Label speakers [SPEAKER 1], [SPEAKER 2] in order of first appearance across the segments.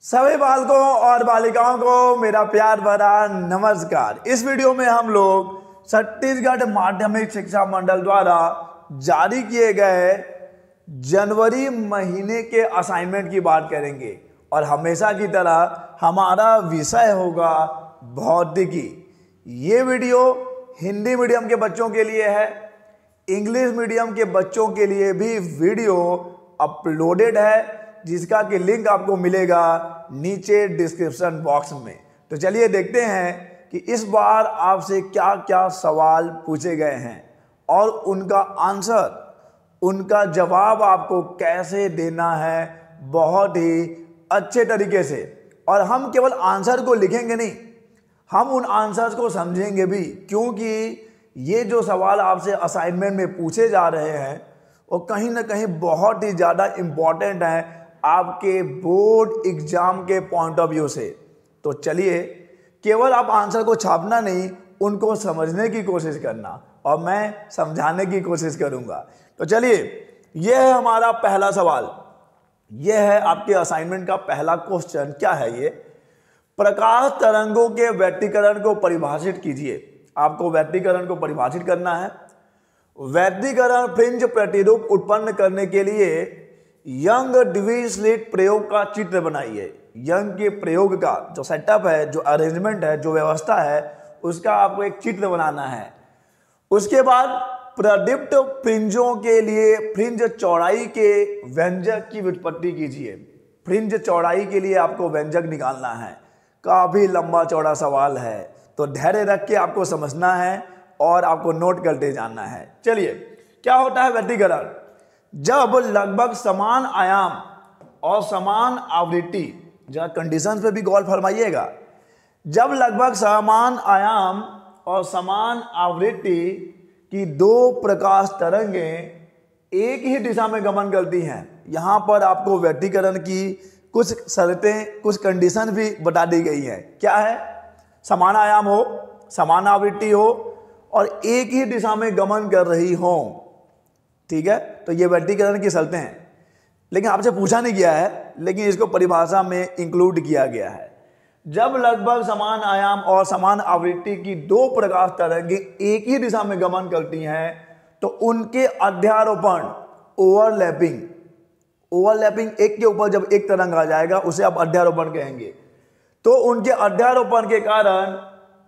[SPEAKER 1] सभी बालकों और बालिकाओं को मेरा प्यार भरा नमस्कार। इस वीडियो में हम लोग छत्तीसगढ़ माध्यमिक शिक्षा मंडल द्वारा जारी किए गए जनवरी महीने के असाइनमेंट की बात करेंगे और हमेशा की तरह हमारा विषय होगा भौतिकी। ये वीडियो हिंदी मीडियम के बच्चों के लिए है, इंग्लिश मीडियम के बच्चों के लिए भी वीडियो अपलोडेड है, जिसका कि लिंक आपको मिलेगा नीचे डिस्क्रिप्शन बॉक्स में। तो चलिए देखते हैं कि इस बार आपसे क्या क्या सवाल पूछे गए हैं और उनका आंसर, उनका जवाब आपको कैसे देना है बहुत ही अच्छे तरीके से। और हम केवल आंसर को लिखेंगे नहीं, हम उन आंसर्स को समझेंगे भी, क्योंकि ये जो सवाल आपसे असाइनमेंट में पूछे जा रहे हैं वो कहीं ना कहीं बहुत ही ज़्यादा इम्पॉर्टेंट है आपके बोर्ड एग्जाम के पॉइंट ऑफ व्यू से। तो चलिए, केवल आप आंसर को छापना नहीं, उनको समझने की कोशिश करना और मैं समझाने की कोशिश करूंगा। तो चलिए, यह है हमारा पहला सवाल। यह है आपके असाइनमेंट का पहला क्वेश्चन। क्या है ये? प्रकाश तरंगों के व्यतिकरण को परिभाषित कीजिए। आपको व्यतिकरण को परिभाषित करना है। व्यतिकरण फ्रिंज प्रतिरूप उत्पन्न करने के लिए यंग डिविसलेट प्रयोग का चित्र बनाइए। यंग के प्रयोग का जो सेटअप है, जो अरेंजमेंट है, जो व्यवस्था है, उसका आपको एक चित्र बनाना है। उसके बाद प्रदीप्त फ्रिंजों के लिए फ्रिंज चौड़ाई के व्यंजक की व्युत्पत्ति कीजिए। फ्रिंज चौड़ाई के लिए आपको व्यंजक निकालना है। काफी लंबा चौड़ा सवाल है, तो धैर्य रख के आपको समझना है और आपको नोट करते जाना है। चलिए, क्या होता है व्यतिकरण? जब लगभग समान आयाम और समान आवृत्ति, जरा कंडीशन पे भी गौर फरमाइएगा, जब लगभग समान आयाम और समान आवृत्ति की दो प्रकाश तरंगें एक ही दिशा में गमन करती हैं, यहां पर आपको व्यतिकरण की कुछ शर्तें, कुछ कंडीशन भी बता दी गई है। क्या है? समान आयाम हो, समान आवृत्ति हो और एक ही दिशा में गमन कर रही हो। ठीक है, तो ये व्यतिकरण की शर्तें हैं, लेकिन आपसे पूछा नहीं गया है, लेकिन इसको परिभाषा में इंक्लूड किया गया है। जब लगभग समान आयाम और समान आवृत्ति की दो प्रकाश तरंगें एक ही दिशा में गमन करती हैं, तो उनके अध्यारोपण, ओवरलैपिंग, एक के ऊपर जब एक तरंग आ जाएगा उसे आप अध्यारोपण कहेंगे। तो उनके अध्यारोपण के कारण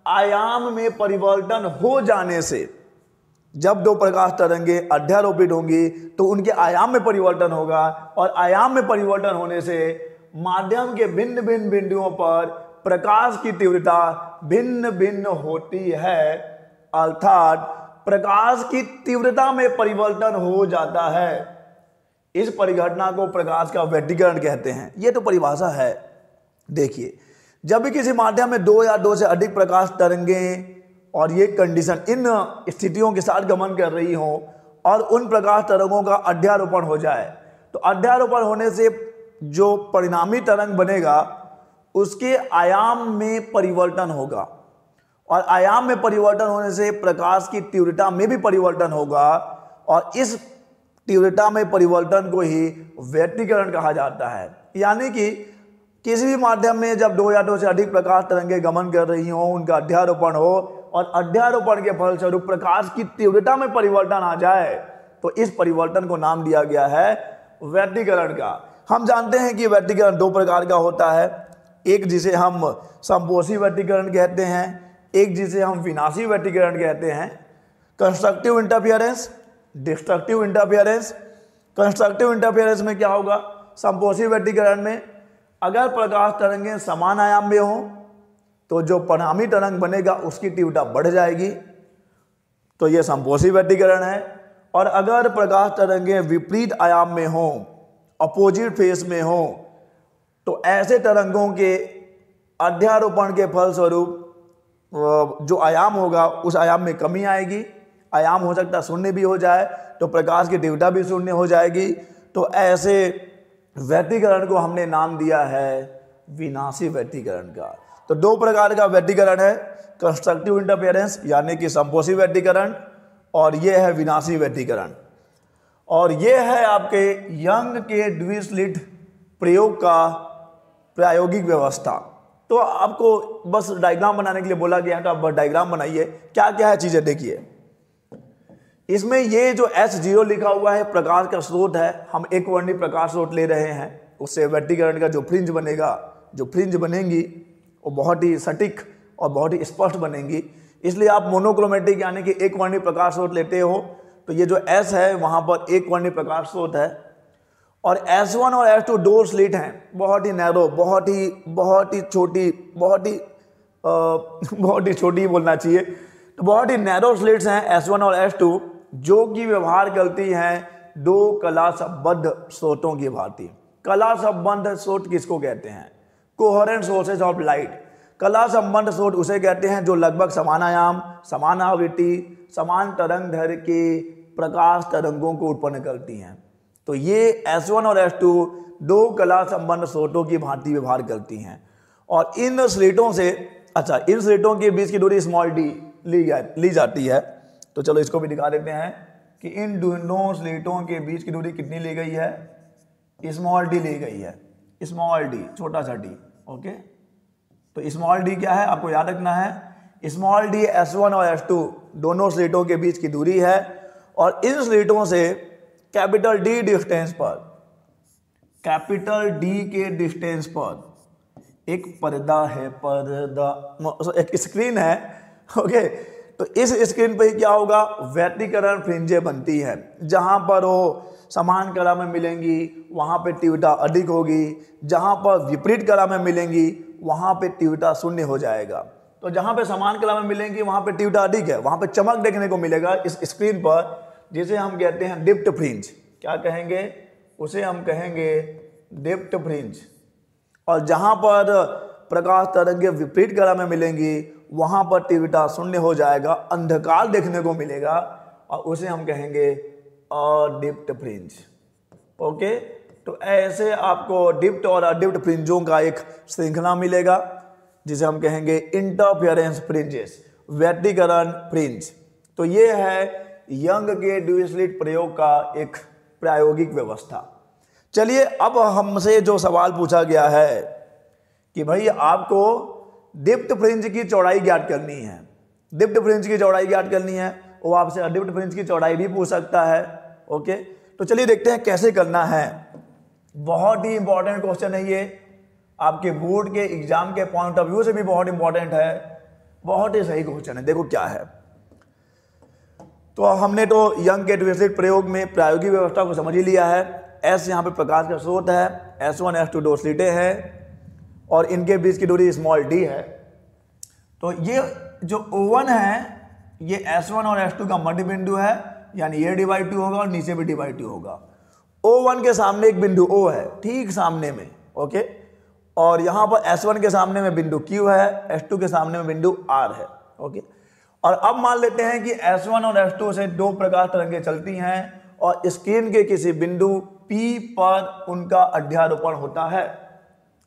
[SPEAKER 1] आयाम में परिवर्तन हो जाने से, जब दो प्रकाश तरंगें अध्यारोपित होंगी तो उनके आयाम में परिवर्तन होगा और आयाम में परिवर्तन होने से माध्यम के भिन्न भिन्न बिंदुओं पर प्रकाश की तीव्रता भिन्न भिन्न होती है, अर्थात प्रकाश की तीव्रता में परिवर्तन हो जाता है। इस परिघटना को प्रकाश का व्यतिकरण कहते हैं। यह तो परिभाषा है। देखिए, जब भी किसी माध्यम में दो या दो से अधिक प्रकाश तरंगें और ये कंडीशन इन स्थितियों के साथ गमन कर रही हो और उन प्रकाश तरंगों का अध्यारोपण हो जाए, तो अध्यारोपण होने से जो परिणामी तरंग बनेगा उसके आयाम में परिवर्तन होगा और आयाम में परिवर्तन होने से प्रकाश की तीव्रता में भी परिवर्तन होगा और इस तीव्रता में परिवर्तन को ही व्यतिकरण कहा जाता है। यानी कि किसी भी माध्यम में जब दो या दो से अधिक प्रकाश तरंगें गमन कर रही हो, उनका अध्यारोपण हो और अध्यारोपण के फलस्वरूप प्रकाश की तीव्रता में परिवर्तन आ जाए, तो इस परिवर्तन को नाम दिया गया है व्यतिकरण का। हम जानते हैं कि व्यतिकरण दो प्रकार का होता है, एक जिसे हम संपोषी व्यतिकरण कहते हैं, एक जिसे हम विनाशी व्यतिकरण कहते हैं। Constructive interference, destructive interference. Constructive interference में क्या होगा? संपोषी व्यतिकरण में अगर प्रकाश तरंगें समान आयाम में हों तो जो परिणामी तरंग बनेगा उसकी तीव्रता बढ़ जाएगी, तो यह संपोषी व्यतिकरण है। और अगर प्रकाश तरंगें विपरीत आयाम में हों, अपोजिट फेस में हों, तो ऐसे तरंगों के अध्यारोपण के फलस्वरूप जो आयाम होगा उस आयाम में कमी आएगी। आयाम हो सकता है शून्य भी हो जाए, तो प्रकाश की तीव्रता भी शून्य हो जाएगी। तो ऐसे व्यतिकरण को हमने नाम दिया है विनाशी व्यतिकरण का। तो दो प्रकार का व्यतिकरण है, कंस्ट्रक्टिव इंटरफेरेंस यानी कि संपोषी व्यतिकरण, और यह है विनाशी व्यतिकरण। और यह है आपके यंग के डिविसलेट प्रयोग का प्रायोगिक व्यवस्था। तो आपको बस डायग्राम बनाने के लिए बोला गया है, तो आप डायग्राम बनाइए। क्या क्या है चीजें देखिए। इसमें ये जो H0 लिखा हुआ है प्रकाश का स्रोत है, हम एक वर्णी प्रकाश स्रोत ले रहे हैं। उससे व्यतिकरण का जो फ्रिंज बनेगा, जो फ्रिंज बनेंगी वो बहुत ही सटीक और बहुत ही स्पष्ट बनेंगी। इसलिए आप मोनोक्रोमेटिक यानी कि एक वर्णी प्रकाश स्रोत लेते हो तो ये जो S है वहाँ पर एक वर्णी प्रकाश स्रोत है। और S1 और S2 दो स्लिट हैं, बहुत ही नैरो, बहुत ही छोटी, बहुत ही छोटी बोलना चाहिए। तो बहुत ही नैरो स्लिट्स हैं S1 और S2, जो कि व्यवहार करती हैं दो कला संबद्ध स्रोतों की भांति। कला संबद्ध स्रोत किसको कहते हैं? Coherent sources of light. कला संबद्ध स्रोत उसे कहते हैं जो लगभग समान आयाम, समान आवृत्ति, समान तरंग दैर्घ्य के प्रकाश तरंगों को उत्पन्न करती हैं। तो ये S1 और S2 दो कला संबद्ध स्रोतों की भांति व्यवहार करती हैं। और इन स्लिटों से, इन स्लिटों के बीच की दूरी स्मॉल डी ली जाती है। तो चलो इसको भी दिखा देते हैं कि इन दोनों स्लिटों के बीच की दूरी कितनी ली गई है? स्मॉल डी ली गई है, स्मॉल डी, छोटा सा डी। ओके, तो स्मॉल डी क्या है आपको याद रखना है। स्मॉल डी S1 और S2 दोनों स्लिटों के बीच की दूरी है। और इन स्लिटों से कैपिटल डी डिस्टेंस पर, कैपिटल डी के डिस्टेंस पर एक पर्दा है, एक स्क्रीन है। ओके, तो इस स्क्रीन पे क्या होगा? व्यतिकरण फ्रिंजें बनती है। जहां पर वो समान कला में मिलेंगी वहां पे तीव्रता अधिक होगी, जहां पर विपरीत कला में मिलेंगी वहां पे तीव्रता शून्य हो जाएगा। तो जहां पे समान कला में मिलेंगी वहां पे तीव्रता अधिक है, वहां पे चमक देखने को मिलेगा इस स्क्रीन पर, जिसे हम कहते हैं डिप्ट फ्रिंज। क्या कहेंगे? उसे हम कहेंगे डिप्ट फ्रिंज। और जहां पर प्रकाश तरंगें विपरीत कला में मिलेंगी वहां पर तीव्रता शून्य हो जाएगा, अंधकार देखने को मिलेगा, और उसे हम कहेंगे अडिप्ट फ्रिंज। ओके, तो ऐसे आपको डिप्ट और अडिप्ट फ्रिंजों का एक श्रृंखला मिलेगा जिसे हम कहेंगे इंटरफेरेंस फ्रिंजेस, व्यतिकरण फ्रिंज। तो ये है यंग के ड्यूल स्लिट प्रयोग का एक प्रायोगिक व्यवस्था। चलिए, अब हमसे जो सवाल पूछा गया है कि भाई आपको डिप्ट फ्रिंज की चौड़ाई ज्ञात करनी है, डिप्ट फ्रिंज की चौड़ाई ज्ञात करनी है, वो आपसे अडिप्ट फ्रिंज की चौड़ाई भी पूछ सकता है। ओके, तो चलिए देखते हैं कैसे करना है। बहुत ही इंपॉर्टेंट क्वेश्चन है ये, आपके बोर्ड के एग्जाम के पॉइंट ऑफ व्यू से भी बहुत इंपॉर्टेंट है, बहुत ही सही क्वेश्चन है। देखो क्या है। तो हमने तो यंग के ड्यूल स्लिट प्रयोग में प्रायोगिक व्यवस्था को समझ ही लिया है। S यहाँ पे प्रकाश का स्रोत है, S1 S2 दो स्लिटें हैं और इनके बीच की दूरी स्मॉल d है। तो ये जो O1 है ये S1 और S2 का मध्य बिंदु है, यानी ये /2 होगा और नीचे भी /2 होगा। O1 के सामने एक बिंदु O है, ठीक सामने में। ओके, और यहाँ पर S1 के सामने में बिंदु Q है, S2 के सामने में बिंदु R है। ओके, और अब मान लेते हैं कि S1 और S2 से दो प्रकाश तरंगें चलती हैं और स्क्रीन के किसी बिंदु P पर उनका अध्यारोपण होता है।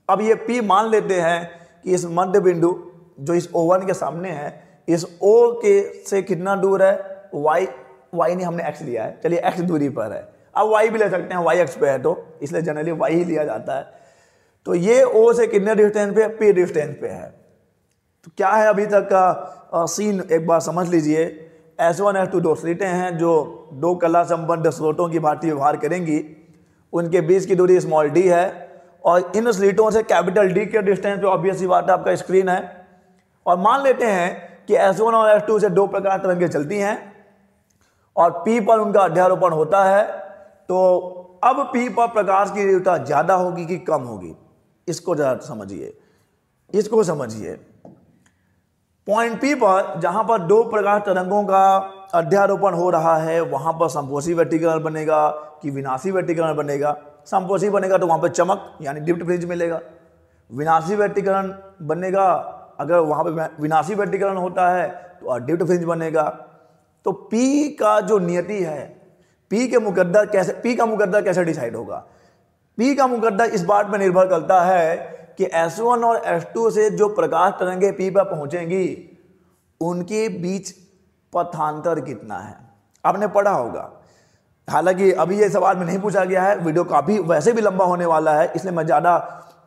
[SPEAKER 1] अब ये P मान लेते हैं कि इस मध्य बिंदु जो इस O1 के सामने है, इस O के से कितना दूर है? y नहीं, हमने x लिया है, चलिए x दूरी पर है। अब y भी ले सकते हैं, y x पे है तो इसलिए जनरली y ही लिया जाता है। तो ये O से कितने डिस्टेंस पे? P डिस्टेंस पे है। तो क्या है अभी तक का सीन, एक बार समझ लीजिए। S1 S2 दो स्लिटें हैं जो दो कला संबद्ध स्रोतों की भांति व्यवहार करेंगी, उनके बीच की दूरी स्मॉल d है और इन स्लिटों से कैपिटल D के डिस्टेंस पे ऑब्वियस सी बात है आपका स्क्रीन है। और मान लेते हैं कि S1 और S2 से दो प्रकाश तरंगें चलती हैं और P पर उनका अध्यारोपण होता है। तो अब P पर प्रकाश की तीव्रता ज्यादा होगी कि कम होगी? इसको जरा समझिए, इसको समझिए। पॉइंट P पर जहां पर दो प्रकाश तरंगों का अध्यारोपण हो रहा है वहां पर संपोषी व्यतिकरण बनेगा कि विनाशी व्यतिकरण बनेगा? संपोषी बनेगा तो वहां पर चमक यानी डिप्ट फ्रिंज मिलेगा। विनाशी व्यतिकरण बनेगा, अगर वहां पर विनाशी व्यतिकरण होता है तो अडिप्ट फ्रिंज बनेगा। तो P का जो नियति है, P का मुकद्दर कैसे डिसाइड होगा? P का मुकद्दर इस बात पर निर्भर करता है कि S1 और S2 से जो प्रकाश तरंगें P पर पहुंचेंगी उनके बीच पथांतर कितना है, आपने पढ़ा होगा। हालांकि अभी ये सवाल में नहीं पूछा गया है, वीडियो काफ़ी वैसे भी लंबा होने वाला है, इसलिए मैं ज़्यादा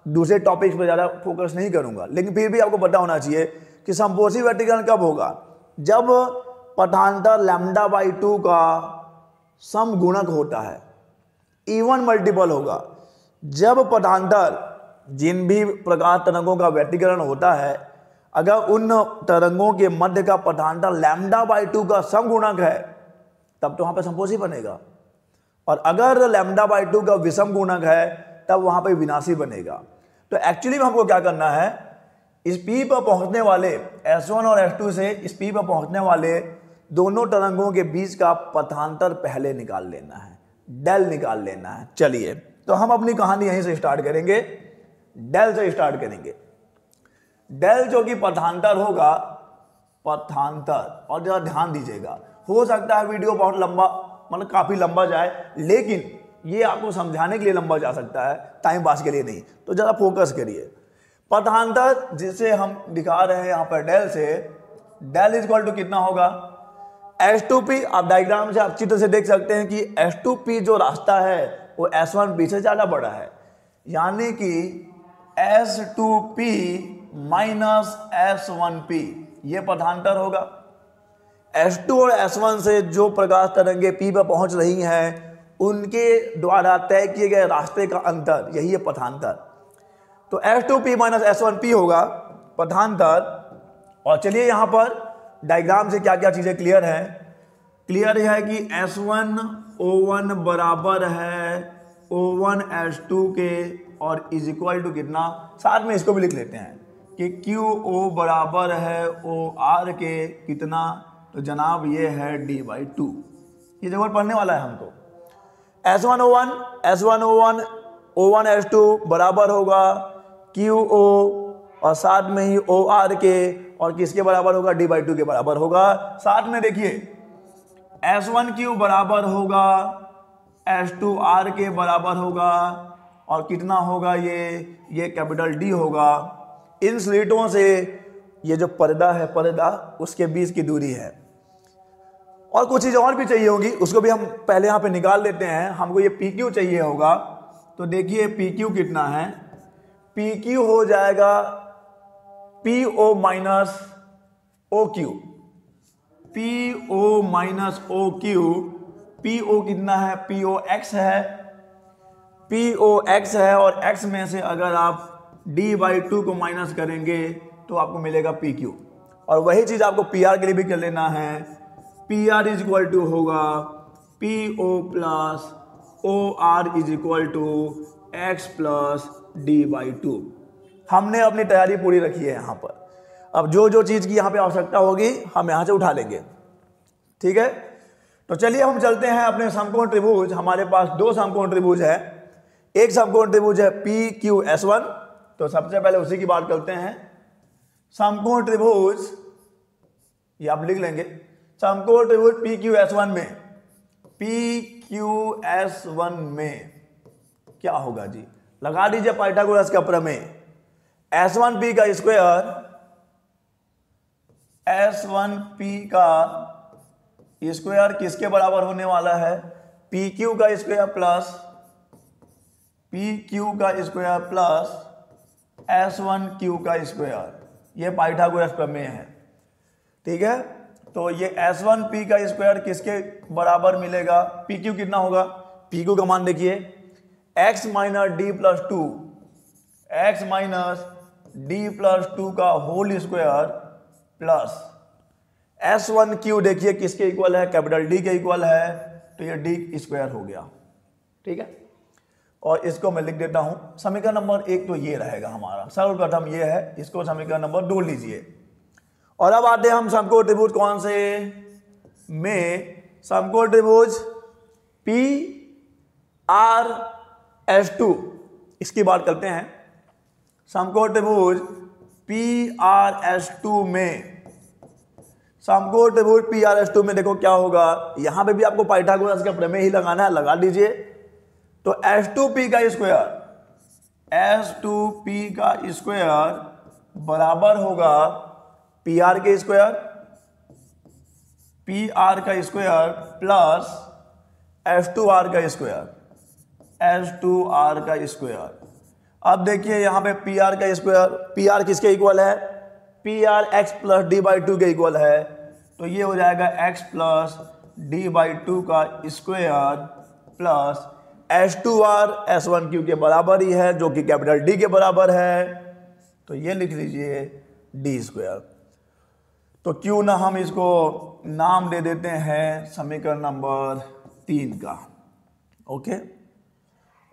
[SPEAKER 1] दूसरे टॉपिक्स पर ज़्यादा फोकस नहीं करूंगा, लेकिन फिर भी आपको पता होना चाहिए कि संपोषी व्यतिकरण कब होगा, जब पठांतर लैम्डा बाई 2 का सम गुणक होता है, इवन मल्टीपल होगा। जब पठांतर जिन भी प्रकाश तरंगों का व्यतिकरण होता है, अगर उन तरंगों के मध्य का पठांतर लैम्डा बाई 2 का सम गुणक है, तब तो वहां पर संपोषी बनेगा। और अगर लैम्डा बाई 2 का विषम गुणक है, तब वहां पर विनाशी बनेगा। तो एक्चुअली में हमको क्या करना है, इस P पर पहुंचने वाले S1 और S2 से इस P पर पहुंचने वाले दोनों तरंगों के बीच का पथांतर पहले निकाल लेना है, डेल निकाल लेना है। चलिए, तो हम अपनी कहानी यहीं से स्टार्ट करेंगे, डेल से स्टार्ट करेंगे। डेल जो कि पथांतर होगा, पथांतर, और जरा ध्यान दीजिएगा, हो सकता है वीडियो बहुत लंबा, मतलब काफी लंबा जाए, लेकिन ये आपको समझाने के लिए लंबा जा सकता है, टाइम पास के लिए नहीं। तो जरा फोकस करिए। पथांतर जिसे हम दिखा रहे हैं यहाँ पर डेल से, डेल इज इक्वल टू कितना होगा, S2P। आप डायग्राम से अच्छी तरह से देख सकते हैं कि S2P जो रास्ता है वो S1P से ज्यादा बड़ा है, यानी कि S2P माइनस S1P ये पथांतर होगा। S2 और S1 से जो प्रकाश तरंगे P पर पहुंच रही हैं, उनके द्वारा तय किए गए रास्ते का अंतर, यही है पथांतर। तो S2P माइनस S1P होगा पथांतर। और चलिए यहाँ पर डायग्राम से क्या क्या चीजें क्लियर है। क्लियर है कि S1O1 बराबर है O1 S2 के, और इज इक्वल टू कितना, साथ में इसको भी लिख लेते हैं कि QO बराबर है OR के कितना, तो जनाब ये है D/2। ये जगह पढ़ने वाला है हमको। S1O1 O1 S2 बराबर होगा QO, और साथ में ही OR के, और किसके बराबर होगा, D/2 के बराबर होगा। साथ में देखिए S1Q बराबर होगा S2R के बराबर होगा, और कितना होगा, ये कैपिटल D होगा। इन स्लिटों से ये जो पर्दा है, पर्दा उसके बीच की दूरी है। और कुछ चीज और भी चाहिए होगी, उसको भी हम पहले यहाँ पे निकाल लेते हैं। हमको ये PQ चाहिए होगा, तो देखिए PQ कितना है, PQ हो जाएगा PO minus OQ, PO minus OQ। PO कितना है, POX है, POX है, और X में से अगर आप D/2 को माइनस करेंगे तो आपको मिलेगा PQ। और वही चीज आपको PR के लिए भी कर लेना है। PR इज इक्वल टू होगा PO plus OR is equal to X plus D/2। हमने अपनी तैयारी पूरी रखी है यहाँ पर। अब जो जो चीज़ की यहाँ पे आवश्यकता होगी हम यहाँ से उठा लेंगे, ठीक है। तो चलिए हम चलते हैं अपने समकोण त्रिभुज। हमारे पास दो समकोण त्रिभुज है। एक समकोण त्रिभुज है PQS1, तो सबसे पहले उसी की बात करते हैं। समकोण त्रिभुज, ये आप लिख लेंगे, समकोण त्रिभुज PQS1 में, PQS1 में क्या होगा जी, लगा दीजिए पाइथागोरस का प्रमेय। S1P का स्क्वायर, S1P का स्क्वायर किसके बराबर होने वाला है, PQ का स्क्वायर प्लस PQ का स्क्वायर प्लस S1Q का स्क्वायर। ये पाइथागोरस प्रमेय है, ठीक है। तो ये S1P का स्क्वायर किसके बराबर मिलेगा, PQ कितना होगा, PQ का मान देखिए x minus D plus two, x minus D plus two का होल स्क्वायर प्लस S1Q देखिए किसके इक्वल है, कैपिटल D के इक्वल है, तो ये D स्क्वायर हो गया, ठीक है। और इसको मैं लिख देता हूं, समीकरण नंबर 1 तो ये रहेगा हमारा, सर्वप्रथम ये है, इसको समीकरण नंबर 2 लीजिए। और अब आते हैं हम समकोण त्रिभुज कौन से में, समकोण त्रिभुज PRS2, इसकी बात करते हैं। समकोण त्रिभुज PRS2 में, समकोण त्रिभुज PRS2 में देखो क्या होगा, यहां पे भी आपको पाइथागोरस का प्रमेय ही लगाना है, लगा दीजिए। तो S2P का स्क्वायर, S2P का स्क्वायर बराबर होगा PR के स्क्वायर, PR का स्क्वायर प्लस S2R का स्क्वायर, S2R का स्क्वायर। अब देखिए यहाँ पे पी आर का स्क्वायर, पी आर किसके इक्वल है, P R x plus D by two के इक्वल है, तो ये हो जाएगा x plus D by two का square plus S two R S one Q के बराबर ही है, जो कि कैपिटल डी के बराबर है, तो ये लिख लीजिए डी स्क्वायर। तो क्यों ना हम इसको नाम दे देते हैं समीकरण नंबर 3 का। ओके,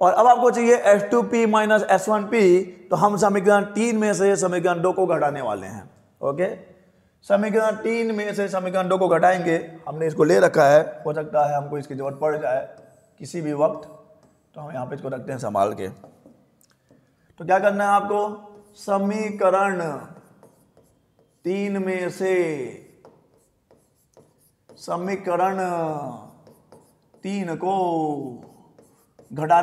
[SPEAKER 1] और अब आपको चाहिए S2P माइनस S1P, तो हम समीकरण 3 में से समीकरण 2 को घटाने वाले हैं। ओके, समीकरण 3 में से समीकरण 2 को घटाएंगे, हमने इसको ले रखा है, हो सकता है हमको इसकी जरूरत पड़ जाए किसी भी वक्त, तो हम यहाँ पे इसको रखते हैं संभाल के। तो क्या करना है आपको, समीकरण 3 में से समीकरण 3 को घटा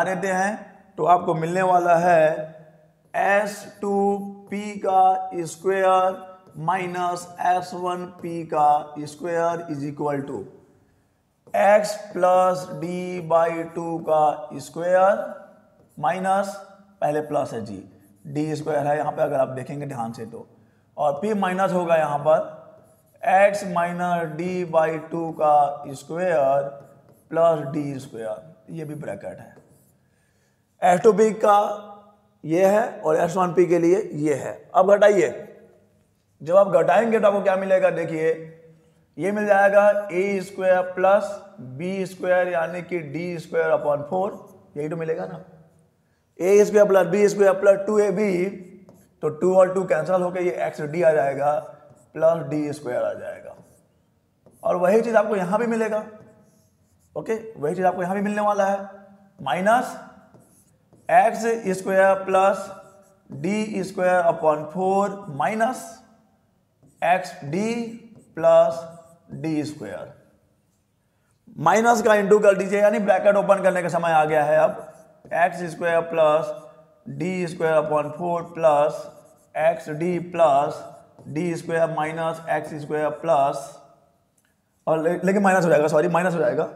[SPEAKER 1] देते हैं, तो आपको मिलने वाला है S2P का स्क्वायर माइनस S1P का square is equal to x plus D by two का स्क्वायर माइनस, पहले प्लस है जी, डी स्क्वायर है यहाँ पे अगर आप देखेंगे ध्यान से तो, और p माइनस होगा यहाँ पर x minus D by two का स्क्वायर प्लस डी स्क्वायर, ये भी ब्रैकेट है। S2P का ये है और S1P के लिए ये है। अब घटाइए, जब आप घटाएंगे तो आपको क्या मिलेगा, देखिए ये मिल जाएगा a square plus B square यानी कि डी स्क्वायर अपॉन 4, यही तो मिलेगा ना, a square plus B square plus 2ab, तो 2 और 2 कैंसिल होकर ये एक्स डी आ जाएगा प्लस डी स्क्वायर आ जाएगा, और वही चीज आपको यहां भी मिलेगा। ओके, वही चीज आपको यहां भी मिलने वाला है, minus x square plus D square upon 4 minus x D plus D square, minus का इंटू कर दीजिए, यानी ब्रैकेट ओपन करने का समय आ गया है। अब x square plus D square upon 4 plus x D plus D square minus x square plus, और लेकिन माइनस हो जाएगा, सॉरी माइनस हो जाएगा,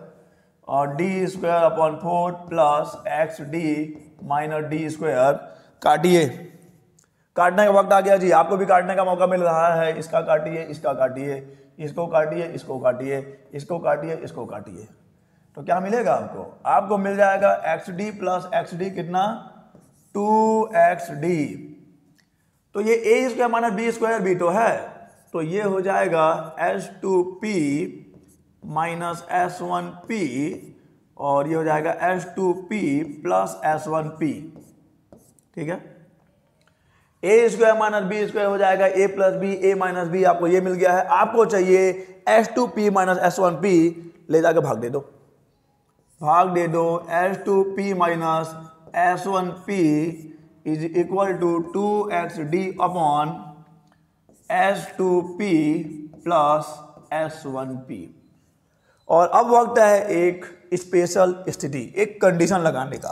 [SPEAKER 1] और D square upon 4 plus x D minus D square. काटिए, काटने का वक्त आ गया जी, आपको भी काटने का मौका मिल रहा है, इसका काटिए, इसका काटिए, इसको काटिए, इसको काटिए, इसको काटिए, इसको काटिए, तो क्या मिलेगा आपको, आपको मिल जाएगा X D plus x D कितना 2xd, तो ये a square minus B square भी तो है, तो ये हो जाएगा S2P माइनस S1P, और ये हो जाएगा S2P प्लस S1P। ठीक है, a square minus B square हो जाएगा a plus B, a minus B, आपको ये मिल गया है। आपको चाहिए S2P माइनस S1P, ले जाकर भाग दे दो, S2P minus S1P is equal to 2xd upon S2P plus S1P। और अब वक्त है एक स्पेशल स्थिति, एक कंडीशन लगाने का,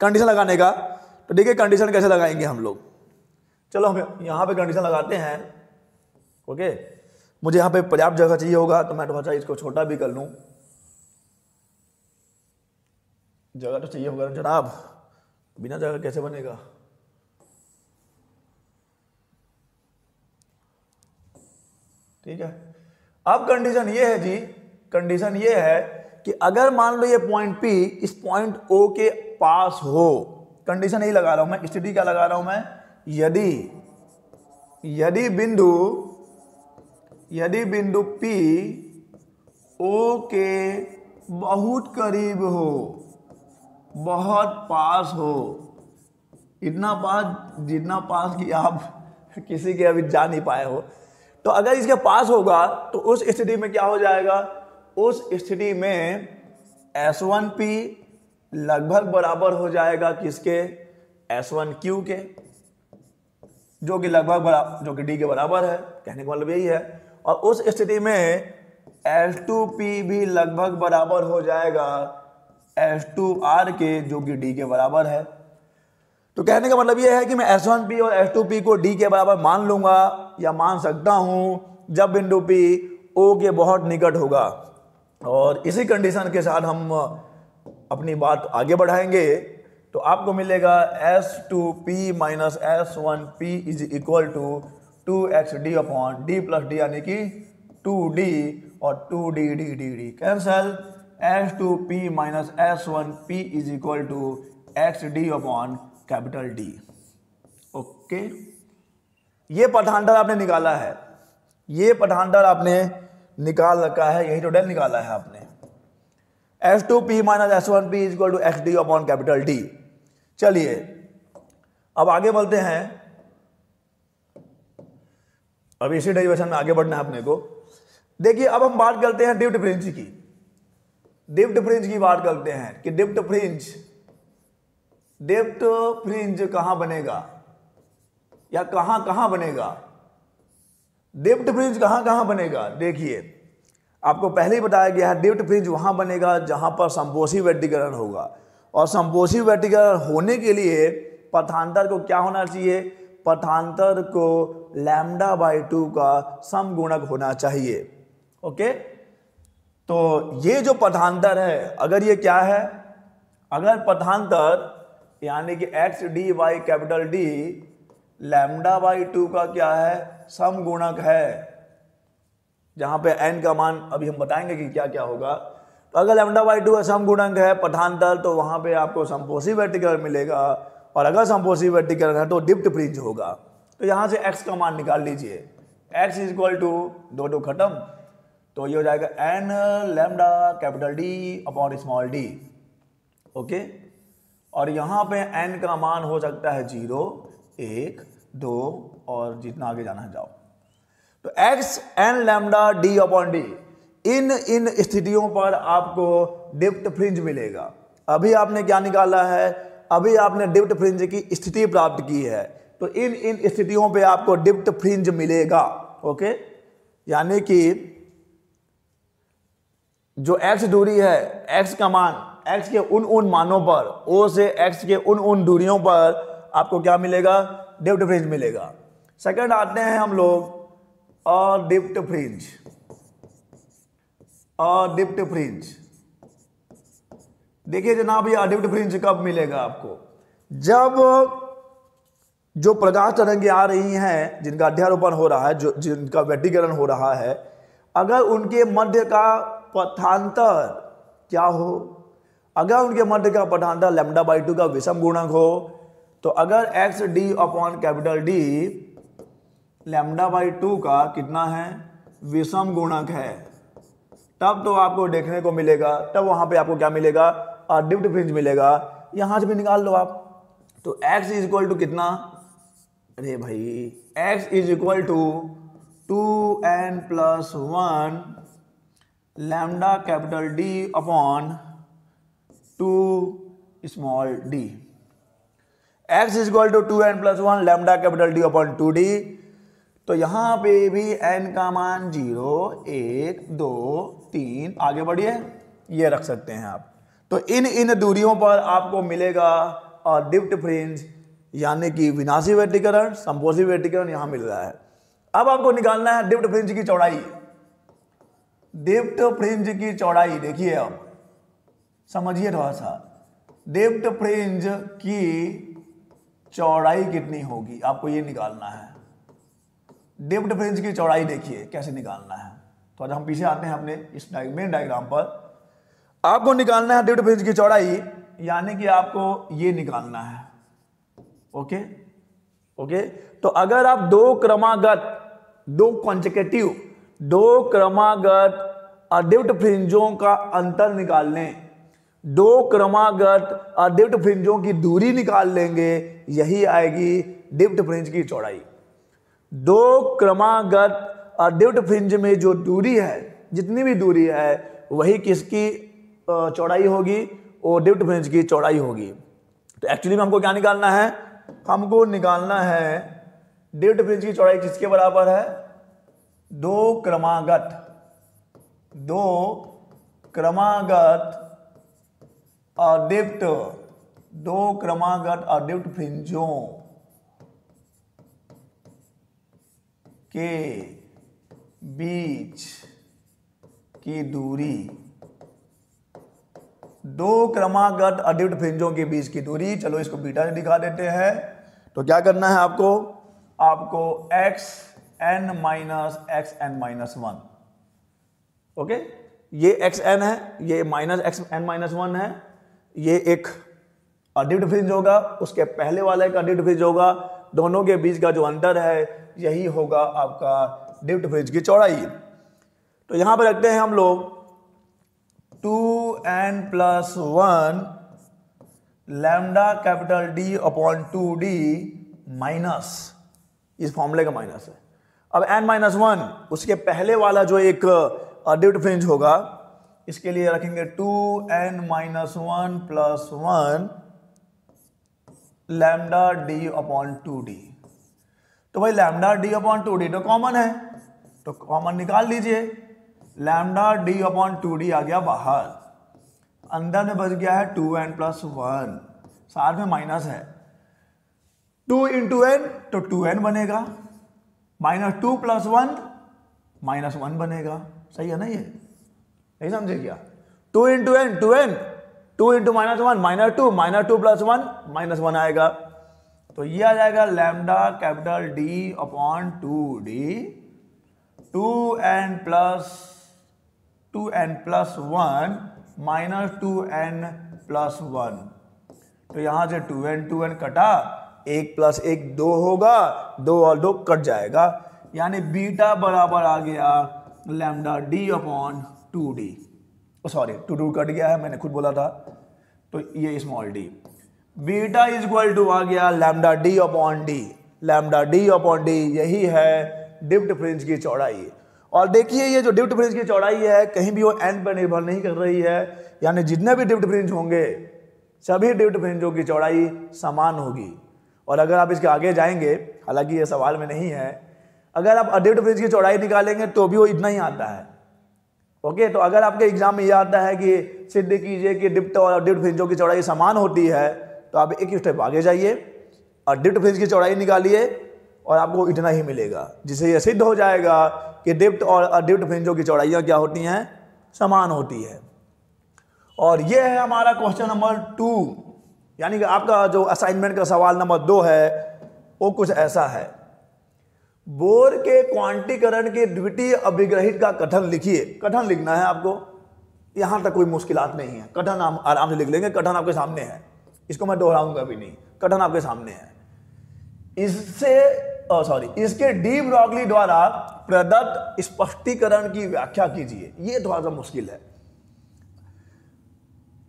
[SPEAKER 1] कंडीशन लगाने का। तो देखिए कंडीशन कैसे लगाएंगे हम लोग, चलो हम यहाँ पे कंडीशन लगाते हैं। ओके, मुझे यहाँ पे पर्याप्त जगह चाहिए होगा, तो मैं थोड़ा सा इसको छोटा भी कर लूँ, जगह तो चाहिए होगा जनाब, बिना जगह कैसे बनेगा। ठीक है, अब कंडीशन ये है जी, कंडीशन ये है कि अगर मान लो ये पॉइंट P इस पॉइंट O के पास हो, कंडीशन यही लगा रहा हूं मैं, स्थिति क्या लगा रहा हूं मैं, यदि बिंदु P O के बहुत करीब हो, बहुत पास हो, इतना पास जितना पास कि आप किसी के अभी जा नहीं पाए हो, तो अगर इसके पास होगा तो उस स्थिति में क्या हो जाएगा, उस स्थिति में S1P लगभग बराबर हो जाएगा किसके, S1Q के, जो कि लगभग जो कि D के बराबर है, कहने का मतलब यही है। और उस स्थिति में S2P भी लगभग बराबर हो जाएगा S2R के, जो कि D के बराबर है। तो कहने का मतलब यह है कि मैं S1P और S2P को D के बराबर मान लूंगा या मान सकता हूं जब बिंदु P O के बहुत निकट होगा। और इसी कंडीशन के साथ हम अपनी बात आगे बढ़ाएंगे। तो आपको मिलेगा S2P minus S1P is equal to 2XD upon D plus D, यानी कि 2D और 2D cancel. S2P minus S1P is equal to XD upon capital D। Okay, ये पठानडर आपने निकाला है, ये पठानडर आपने निकाल रखा है, यही टोटल निकाला है आपने। S2P minus S1P is equal to XD upon capital D। चलिए अब आगे बढ़ते हैं, अब इसी डेरिवेशन में आगे बढ़ना है अपने को। देखिए अब हम बात करते हैं डिप्ट फ्रिंज की, डिप्ट फ्रिंज की बात करते हैं कि डिप्ट फ्रिंज कहां बनेगा या कहां बनेगा, डिप्ट फ्रिंज कहां बनेगा। देखिए आपको पहले ही बताया गया है, डिप्ट फ्रिंज वहां बनेगा जहां पर संपोषी व्यतिकरण होगा, और संपोषी व्यतिकरण होने के लिए पथांतर को क्या होना चाहिए, पथांतर को λ/2 का समगुणक होना चाहिए। ओके, तो ये जो पथांतर है, अगर ये क्या है, अगर पथांतर यानी कि XD बाई कैपिटल D λ/2 का क्या है, समगुणक है, जहां पे n का मान अभी हम बताएंगे कि क्या क्या होगा। तो अगर λ/2 का समगुणक है पठानतर, तो वहां पे आपको संपोषी व्यतिकरण मिलेगा, और अगर संपोषी व्यतिकरण है तो डिप्ट फ्रिंज होगा। तो यहां से x का मान निकाल लीजिए, x इज इक्वल टू दो खत्म, तो ये हो जाएगा n λ capital D upon small d। Okay, और यहां पे n का मान हो सकता है 0, 1, 2 और जितना आगे जाना है जाओ। तो x n lambda d upon D, इन स्थितियों पर आपको डिप्ट फ्रिंज मिलेगा। अभी आपने क्या निकाला है, अभी आपने डिप्ट फ्रिंज की स्थिति प्राप्त की है, तो इन स्थितियों पे आपको डिप्ट फ्रिंज मिलेगा। ओके, यानी कि जो x दूरी है, x का मान, x के उन मानों पर, O से x के उन दूरियों पर आपको क्या मिलेगा, डिप्ट फ्रिंज मिलेगा। सेकंड आते हैं हम लोग डिप्ट फ्रिंज, डिप्ट फ्रिंज। देखिए जनाब, ये डिप्ट फ्रिंज कब मिलेगा आपको, जब जो प्रकाश तरंगें आ रही हैं, जिनका अध्यारोपण हो रहा है, जो जिनका व्यतिकरण हो रहा है, अगर उनके मध्य का पथांतर क्या हो, अगर उनके मध्य का पथांतर λ/2 का विषम गुणक हो, तो अगर XD अपॉन कैपिटल D λ/2 का कितना है, विषम गुणक है, तब तो आपको देखने को मिलेगा, तब वहां पे आपको क्या मिलेगा, डिप्ट फ्रिंज मिलेगा। यहां से भी निकाल लो आप, तो x इज इक्वल टू कितना, अरे भाई x is equal to 2n plus 1 lambda capital D upon 2 small d। x is equal to 2n plus 1 lambda capital D upon 2d। तो यहां पे भी n का मान 0, 1, 2, 3, आगे बढ़िए, ये रख सकते हैं आप। तो इन दूरियों पर आपको मिलेगा डिप्ट फ्रिंज, यानी कि विनाशी व्यतिकरण, संपोषी व्यतिकरण यहां मिल रहा है। अब आपको निकालना है डिप्ट फ्रिंज की चौड़ाई, डिप्ट फ्रिंज की चौड़ाई। देखिए अब समझिए थोड़ा सा, डिप्ट फ्रिंज की चौड़ाई कितनी होगी, आपको ये निकालना है। डिप्ट फ्रिंज की चौड़ाई देखिए कैसे निकालना है, तो आज हम पीछे आते हैं अपने इस मेन डायग्राम पर। आपको निकालना है डिप्ट फ्रिंज की चौड़ाई, यानी कि आपको ये निकालना है। ओके ओके, तो अगर आप दो क्रमागत डिप्ट फ्रिंजों का अंतर निकाल लें, दो क्रमागत डिप्ट फ्रिंजों की दूरी निकाल लेंगे, यही आएगी डिप्ट फ्रिंज की चौड़ाई। दो क्रमागत डिप्ट फ्रिंज में जो दूरी है, जितनी भी दूरी है, वही किसकी चौड़ाई होगी, वो डिप्ट फ्रिंज की चौड़ाई होगी। तो एक्चुअली में हमको क्या निकालना है, हमको निकालना है डिप्ट फ्रिंज की चौड़ाई किसके बराबर है, दो क्रमागत डिप्ट फ्रिंजों के बीच की दूरी दो क्रमागत अडिप्ट फ्रिंजों के बीच की दूरी, चलो इसको बीटा से दिखा देते हैं। तो क्या करना है आपको xn minus xn minus 1, okay, ये xn है, ये माइनस xn माइनस 1 है, ये एक अडिप्ट फ्रिंज होगा, उसके पहले वाला एक अडिप्ट फ्रिंज होगा, दोनों के बीच का जो अंतर है यही होगा आपका डिप्ट फ्रिंज की चौड़ाई। तो यहां पर रखते हैं हम लोग 2n plus 1 lambda capital D upon 2D minus, इस फॉर्मूले का माइनस है। अब n माइनस 1 उसके पहले वाला जो एक डिप्ट फ्रिंज होगा, इसके लिए रखेंगे 2n minus 1 plus 1 lambda D upon 2D। तो भाई लैम्डा D अपॉन 2D तो कॉमन है, तो कॉमन निकाल लीजिए। लैम्डा D अपॉन 2D आ गया बाहर, अंदर में बच गया है 2n प्लस 1, साथ में माइनस है, 2 इंटू n तो 2n बनेगा, माइनस 2 प्लस 1 माइनस 1 बनेगा। सही है ना, ये नहीं समझे क्या? 2 into n 2n, 2 into minus 1 minus 2 plus 1 minus 1 आएगा। तो ये आ जाएगा lambda capital D upon 2D 2n plus 1 minus 2n plus 1। तो यहां से 2n कटा, 1 प्लस 1 2 होगा, 2 और 2 कट जाएगा, यानी बीटा बराबर आ गया lambda D upon 2D। Sorry 2 cut गया है, मैंने खुद बोला था, तो ये small d beta is equal to आ गया lambda D upon D। Lambda D upon D यही है डिप्ट फ्रिंज की चौड़ाई। और देखिए ये जो डिप्ट फ्रिंज की चौड़ाई है कहीं भी वो n पर निर्भर नहीं कर रही है, यानी जितने भी डिप्ट फ्रिंज होंगे सभी डिप्ट फ्रिंजों की चौड़ाई समान होगी। और अगर आप इसके आगे जाएंगे, हालांकि ये सवाल में नहीं है, अगर आप डिप्ट फ्रिंज की चौड़ाई निकालेंगे तो भी वो इतना ही आता है, ओके। तो अगर आपके एग्जाम में यह आता है कि सिद्ध कीजिए कि डिप्ट और डिप्ट फ्रिंजों की चौड़ाई समान होती है, तो आप एक स्टेप आगे जाइए और डिप्ट फ्रिंज की चौड़ाई निकालिए और आपको इतना ही मिलेगा, जिससे यह सिद्ध हो जाएगा कि डिप्ट और डिप्ट फ्रिंजों की चौड़ाइयाँ क्या होती हैं, समान होती है। और यह है हमारा क्वेश्चन नंबर 2, यानी कि आपका जो असाइनमेंट का सवाल नंबर 2 है वो कुछ ऐसा है। बोर के क्वांटीकरण के द्वितीय अभिग्रहित का कथन लिखिए। कथन लिखना है आपको, यहां तक कोई मुश्किलात नहीं है, कथन हम आराम से लिख लेंगे, कथन आपके सामने है, इसको मैं दोहराऊंगा भी नहीं, कथन आपके सामने है। इसके डी ब्रॉगली द्वारा प्रदत्त स्पष्टीकरण की व्याख्या कीजिए। ये थोड़ा सा मुश्किल है।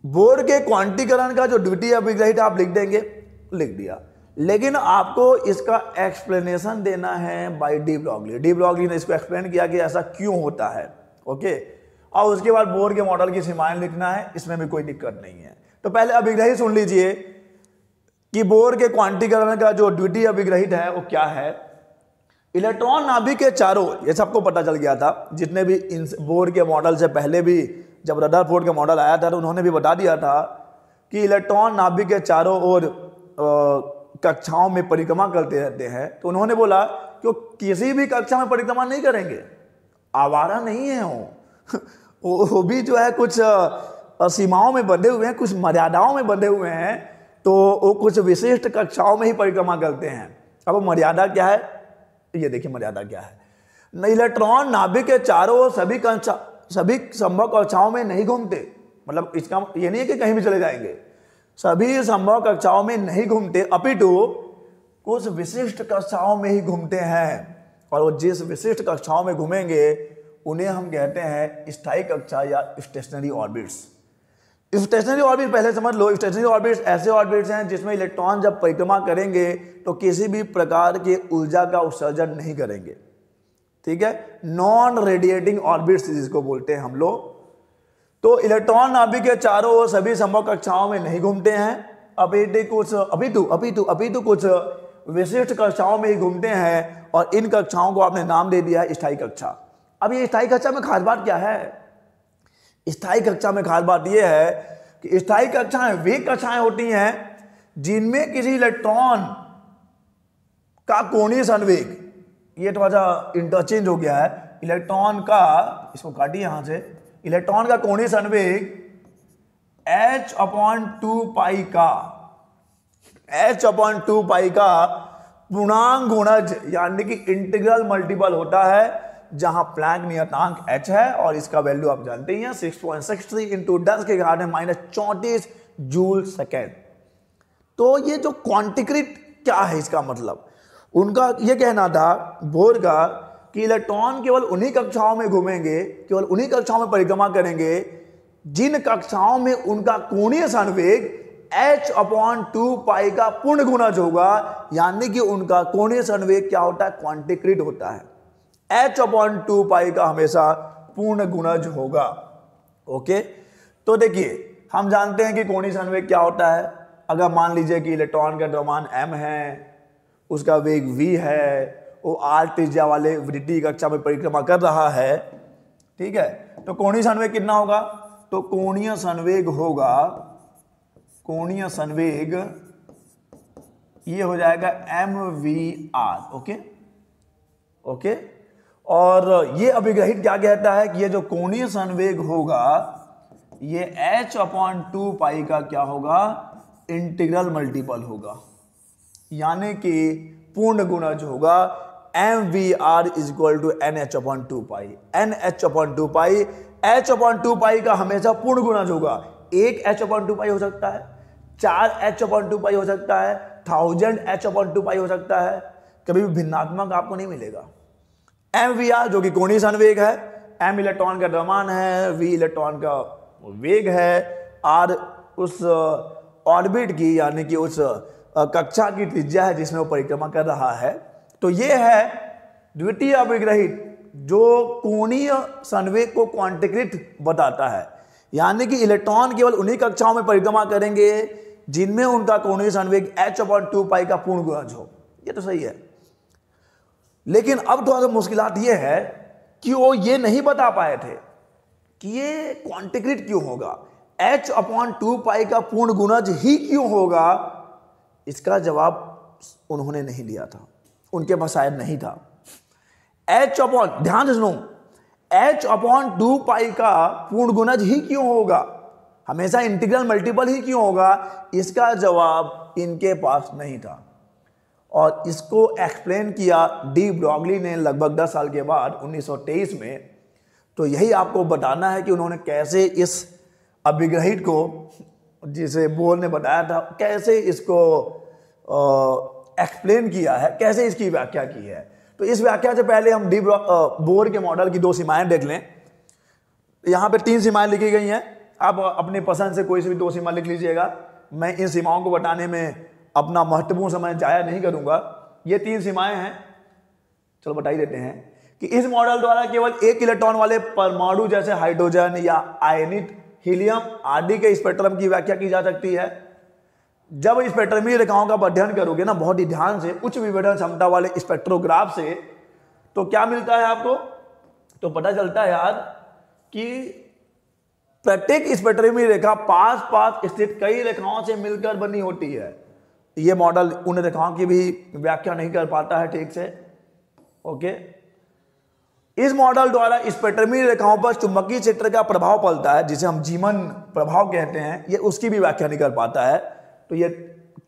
[SPEAKER 1] बोर के क्वांटीकरण का जो द्वितीय अभिग्रहित आप लिख देंगे, लिख दिया, लेकिन आपको इसका एक्सप्लेनेशन देना है by de Broglie. De Broglie ने इसको एक्सप्लेन किया कि ऐसा क्यों होता है, ओके। और उसके बाद बोर के मॉडल की सीमाएं लिखना है, इसमें भी कोई दिक्कत नहीं है। तो पहले अभिग्रहित सुन लीजिए कि बोर के क्वांटीकरण का जो द्वितीय अभिग्रहित है वो क्या है। इलेक्ट्रॉन नाभिक के चारों, ये सबको पता चल गया था, जितने भी इन बोर के मॉडल से पहले भी जब रदरफोर्ड का मॉडल आया था तो उन्होंने भी बता दिया था कि इलेक्ट्रॉन नाभिक के चारों ओर कक्षाओं में परिक्रमा करते रहते हैं। तो उन्होंने बोला कि वो किसी भी कक्षा में परिक्रमा नहीं करेंगे, आवारा नहीं है वो भी जो है कुछ सीमाओं में बंधे हुए हैं, कुछ मर्यादाओं में बंधे हुए हैं, तो वो कुछ विशिष्ट कक्षाओं में ही परिक्रमा करते हैं। अब मर्यादा क्या है, ये देखिए मर्यादा क्या है। इलेक्ट्रॉन नाभिक के चारों ओर सभी संभव कक्षाओं में नहीं घूमते, मतलब इसका ये नहीं है कि कहीं भी चले जाएंगे, सभी संभव कक्षाओं में नहीं घूमते, अपितु कुछ विशिष्ट कक्षाओं में ही घूमते हैं। और वो जिस विशिष्ट कक्षाओं में घूमेंगे उन्हें हम कहते हैं स्थायी कक्षा या स्टेशनरी ऑर्बिट्स। स्टेशनरी ऑर्बिट पहले समझ लो, स्टेशनरी ऑर्बिट्स ऐसे ऑर्बिट्स हैं जिसमें इलेक्ट्रॉन जब परिक्रमा करेंगे तो किसी भी प्रकार के ऊर्जा का उत्सर्जन नहीं करेंगे, ठीक है। नॉन रेडिएटिंग ऑर्बिट्स जिसको बोलते हैं हम लोग। तो इलेक्ट्रॉन नाभिक के चारों ओर सभी संभव कक्षाओं में नहीं घूमते हैं, अपितु कुछ विशिष्ट कक्षाओं में ही घूमते हैं, और इन कक्षाओं को आपने नाम दे दिया है स्थायी कक्षा। अब ये स्थायी कक्षा में खास बात क्या है? स्थायी कक्षा में खास बात यह है कि स्थायी कक्षाएं वे कक्षाएं होती हैं जिनमें किसी इलेक्ट्रॉन का कोणीय संवेग, ये थोड़ा सा इंटरचेंज हो गया है, इलेक्ट्रॉन का, इसको काटिए यहां से, इलेक्ट्रॉन का कोणीय संवेग h/2 का h/2 का पूर्णांक गुणज यानी कि इंटीग्रल मल्टीपल होता है, जहां प्लैंक नियतांक h है और इसका वैल्यू आप जानते ही हैं 6.63 इंटू 10⁻⁻34 जूल सेकेंड। तो ये जो क्वांटिक्रिट क्या है, इसका मतलब उनका ये कहना था बोर का कि इलेक्ट्रॉन केवल उन्हीं कक्षाओं में घूमेंगे, केवल उन्हीं कक्षाओं में परिक्रमा करेंगे जिन कक्षाओं में उनका कोणीय संवेग h/2 का पूर्ण गुणज होगा, यानी कि उनका कोणीय संवेग क्या होता है, क्वांटिक्रिट होता है। h/2 का हमेशा पूर्ण गुणज होगा। ओके, तो देखिए हम जानते हैं कि कोणीय संवेग क्या होता है। अगर मान लीजिए कि इलेक्ट्रॉन का द्रव्यमान m है, उसका वेग v है, वो r त्रिज्या वाले वृत्तीय कक्षा में परिक्रमा कर रहा है, ठीक है, तो कोणीय संवेग कितना होगा, तो कोणीय संवेग ये हो जाएगा mvr। ओके, और ये अभिग्रहित क्या कहता है कि ये जो कोणीय संवेग होगा ये h/2 का क्या होगा, इंटीग्रल मल्टीपल होगा, यानी कि पूर्ण गुणज होगा। mvr = nh/2 nh/2 h/2 का हमेशा पूर्ण गुणज होगा। एक h/2 हो सकता है, 4 h/2 हो सकता है, 1000 h/2 हो सकता है, कभी भी भिन्नात्मक आपको नहीं मिलेगा। mvr जो कि कोणीय संवेग है, m इलेक्ट्रॉन का द्रव्यमान है, v इलेक्ट्रॉन का वेग है, r उस ऑर्बिट की यानी कि उस कक्षा की त्रिज्या है जिसमें वो परिक्रमा कर रहा है। तो ये है द्वितीय अभिग्रहित जो कोणीय संवेग को क्वांटिक्रिट बताता है, यानी कि इलेक्ट्रॉन केवल उन्हीं कक्षाओं में परिक्रमा करेंगे जिनमें उनका कोणीय संवेग h/2 का पूर्ण गुणज हो। ये तो सही है, लेकिन अब थोड़ा सा मुश्किलात ये है कि वो ये नहीं बता पाए थे कि ये क्वांटिक्रिट क्यों होगा, h/2 का पूर्ण गुणज ही क्यों होगा। इसका जवाब उन्होंने नहीं दिया था, उनके पास शायद नहीं था। ध्यान से सुनो, h/2 का पूर्ण गुणज ही क्यों होगा, हमेशा इंटीग्रल मल्टीपल ही क्यों होगा, इसका जवाब इनके पास नहीं था। और इसको एक्सप्लेन किया डी ब्रॉगली ने लगभग 10 साल के बाद 1923 में। तो यही आपको बताना है कि उन्होंने कैसे इस अभिग्रहित को, जिसे बोर ने बताया था, कैसे इसको एक्सप्लेन किया है, कैसे इसकी व्याख्या की है। तो इस व्याख्या से पहले हम बोर के मॉडल की 2 सीमाएं देख लें। यहाँ पे 3 सीमाएं लिखी गई हैं, आप अपने पसंद से कोई सी भी 2 सीमा लिख लीजिएगा। मैं इन सीमाओं को बताने में अपना महत्वपूर्ण समय जाया नहीं करूंगा। ये 3 सीमाएं हैं, चलो बता ही देते हैं कि इस मॉडल द्वारा केवल 1 इलेक्ट्रॉन वाले परमाणु जैसे हाइड्रोजन या आयनित हीलियम आदि के स्पेक्ट्रम की व्याख्या की जा सकती है। जब स्पेक्ट्रमी रेखाओं का अध्ययन करोगे ना बहुत ही ध्यान से, उच्च विभेदन क्षमता वाले स्पेक्ट्रोग्राफ से, तो क्या मिलता है आपको, तो पता चलता है यार कि प्रत्येक स्पेक्ट्रमी रेखा पास स्थित कई रेखाओं से मिलकर बनी होती है। ये मॉडल उन रेखाओं की भी व्याख्या नहीं कर पाता है ठीक से। ओके, इस मॉडल द्वारा स्पेक्ट्रमी रेखाओं पर चुंबकीय क्षेत्र का प्रभाव पड़ता है, जिसे हम जीवन प्रभाव कहते हैं, ये उसकी भी व्याख्या नहीं कर पाता है। तो ये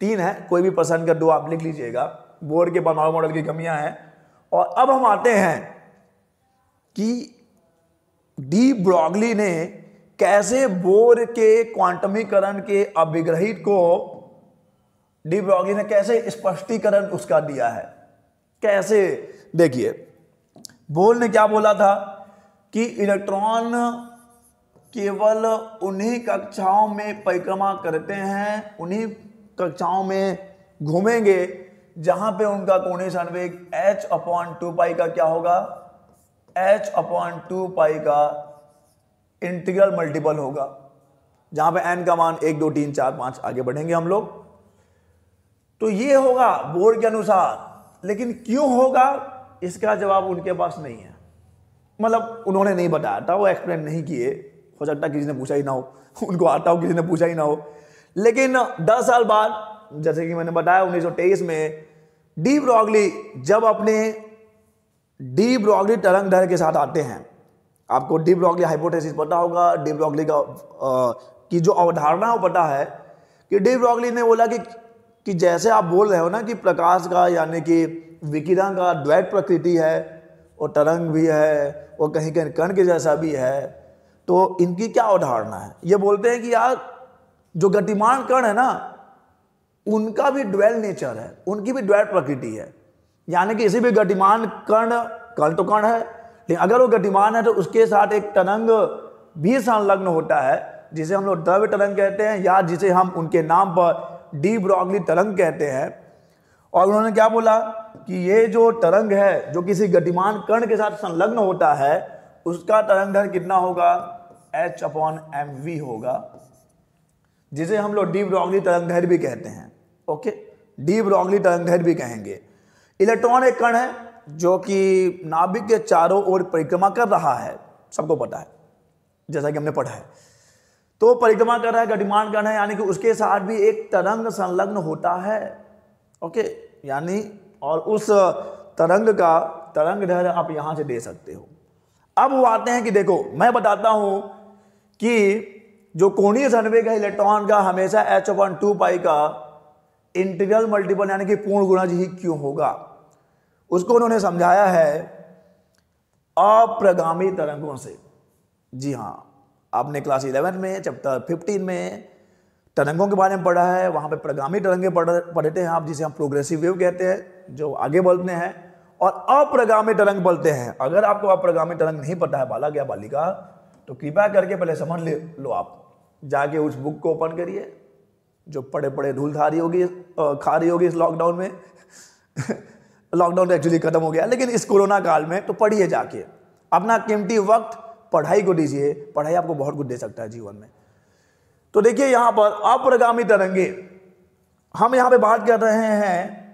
[SPEAKER 1] 3 है, कोई भी पसंद कर 2 आप लिख लीजिएगा। बोर के परमाणु मॉडल की कमियां हैं। और अब हम आते हैं कि डी ब्रॉगली ने कैसे बोर के क्वांटमीकरण के अभिग्रहित को, डी ब्रॉगली ने कैसे स्पष्टीकरण उसका दिया है। कैसे, देखिए बोर ने क्या बोला था कि इलेक्ट्रॉन केवल उन्हीं कक्षाओं में परिक्रमा करते हैं, उन्हीं कक्षाओं में घूमेंगे जहां पे उनका कोणीय संवेग h/2 का क्या होगा, h/2 का इंटीग्रल मल्टीपल होगा, जहां पे n का मान 1 2 3 4 5 आगे बढ़ेंगे हम लोग। तो ये होगा बोर के अनुसार, लेकिन क्यों होगा इसका जवाब उनके पास नहीं है। मतलब उन्होंने नहीं बताया था, वो एक्सप्लेन नहीं किए, हो सकता है किसी ने पूछा ही ना हो, उनको आता हो किसी ने पूछा ही ना हो। लेकिन 10 साल बाद, जैसे कि मैंने बताया 1923 में डी ब्रॉगली जब अपने डी ब्रॉगली तरंग दैर्घ्य के साथ आते हैं, आपको डी ब्रॉगली हाइपोथेसिस पता होगा, डी ब्रॉगली का की जो अवधारणा है वो पता है कि डी ब्रॉगली ने बोला कि जैसे आप बोल रहे हो ना कि प्रकाश का यानी कि विकिरण का द्वैत प्रकृति है और तरंग भी है और कहीं कहीं कण के जैसा भी है, तो इनकी क्या अवधारणा है? ये बोलते हैं कि यार जो गतिमान कण है ना उनका भी ड्वेल नेचर है, उनकी भी द्वैत प्रकृति है। यानी कि किसी भी गतिमान कण तो कण है, लेकिन अगर वो गतिमान है तो उसके साथ एक तरंग भी संलग्न होता है जिसे हम लोग द्रव्य तरंग कहते हैं, या जिसे हम उनके नाम पर डी ब्रॉगली तरंग कहते हैं। और उन्होंने क्या बोला कि ये जो तरंग है जो किसी गतिमान कण के साथ संलग्न होता है उसका तरंग दैर्घ्य कितना होगा? h/mv होगा, जिसे हम लोग डी ब्रॉगली तरंग दैर्घ्य भी कहते हैं। ओके, डी ब्रॉगली तरंग दैर्घ्य भी कहेंगे। इलेक्ट्रॉन एक कण है जो कि नाभिक के चारों ओर परिक्रमा कर रहा है, सबको पता है जैसा कि हमने पढ़ा है। तो परिक्रमा कर रहा है, गतिमान कण है, यानी कि उसके साथ भी एक तरंग संलग्न होता है। ओके, यानी और उस तरंग का तरंग दैर्घ्य आप यहां से दे सकते हो। अब वो आते हैं कि देखो मैं बताता हूं कि जो कोणीय संवेग है इलेक्ट्रॉन का हमेशा h/2 पाई का इंटीग्रल मल्टीपल यानी कि पूर्ण गुणज ही क्यों होगा। उसको उन्होंने समझाया है अप्रगामी तरंगों से। जी हाँ, आपने क्लास 11 में चैप्टर 15 में तरंगों के बारे में पढ़ा है, वहां पे प्रगामी तरंगे पढ़ते हैं आप, जिसे हम प्रोग्रेसिव वेव कहते हैं, जो आगे बढ़ते हैं, और अप्रगामी तरंग बोलते हैं। अगर आपको अप्रगामी तरंग नहीं पता है बालक या बालिका, तो कृपया करके पहले समझ लो। आप जाके उस बुक को ओपन करिए जो पड़े पड़े धूल खा रही होगी इस लॉकडाउन में लॉकडाउन तो एक्चुअली खत्म हो गया, लेकिन इस कोरोना काल में तो पढ़िए, जाके अपना कीमती वक्त पढ़ाई को दीजिए। पढ़ाई आपको बहुत कुछ दे सकता है जीवन में। तो देखिए यहां पर अप्रगामी तरंगे हम यहां पे बात कर रहे हैं।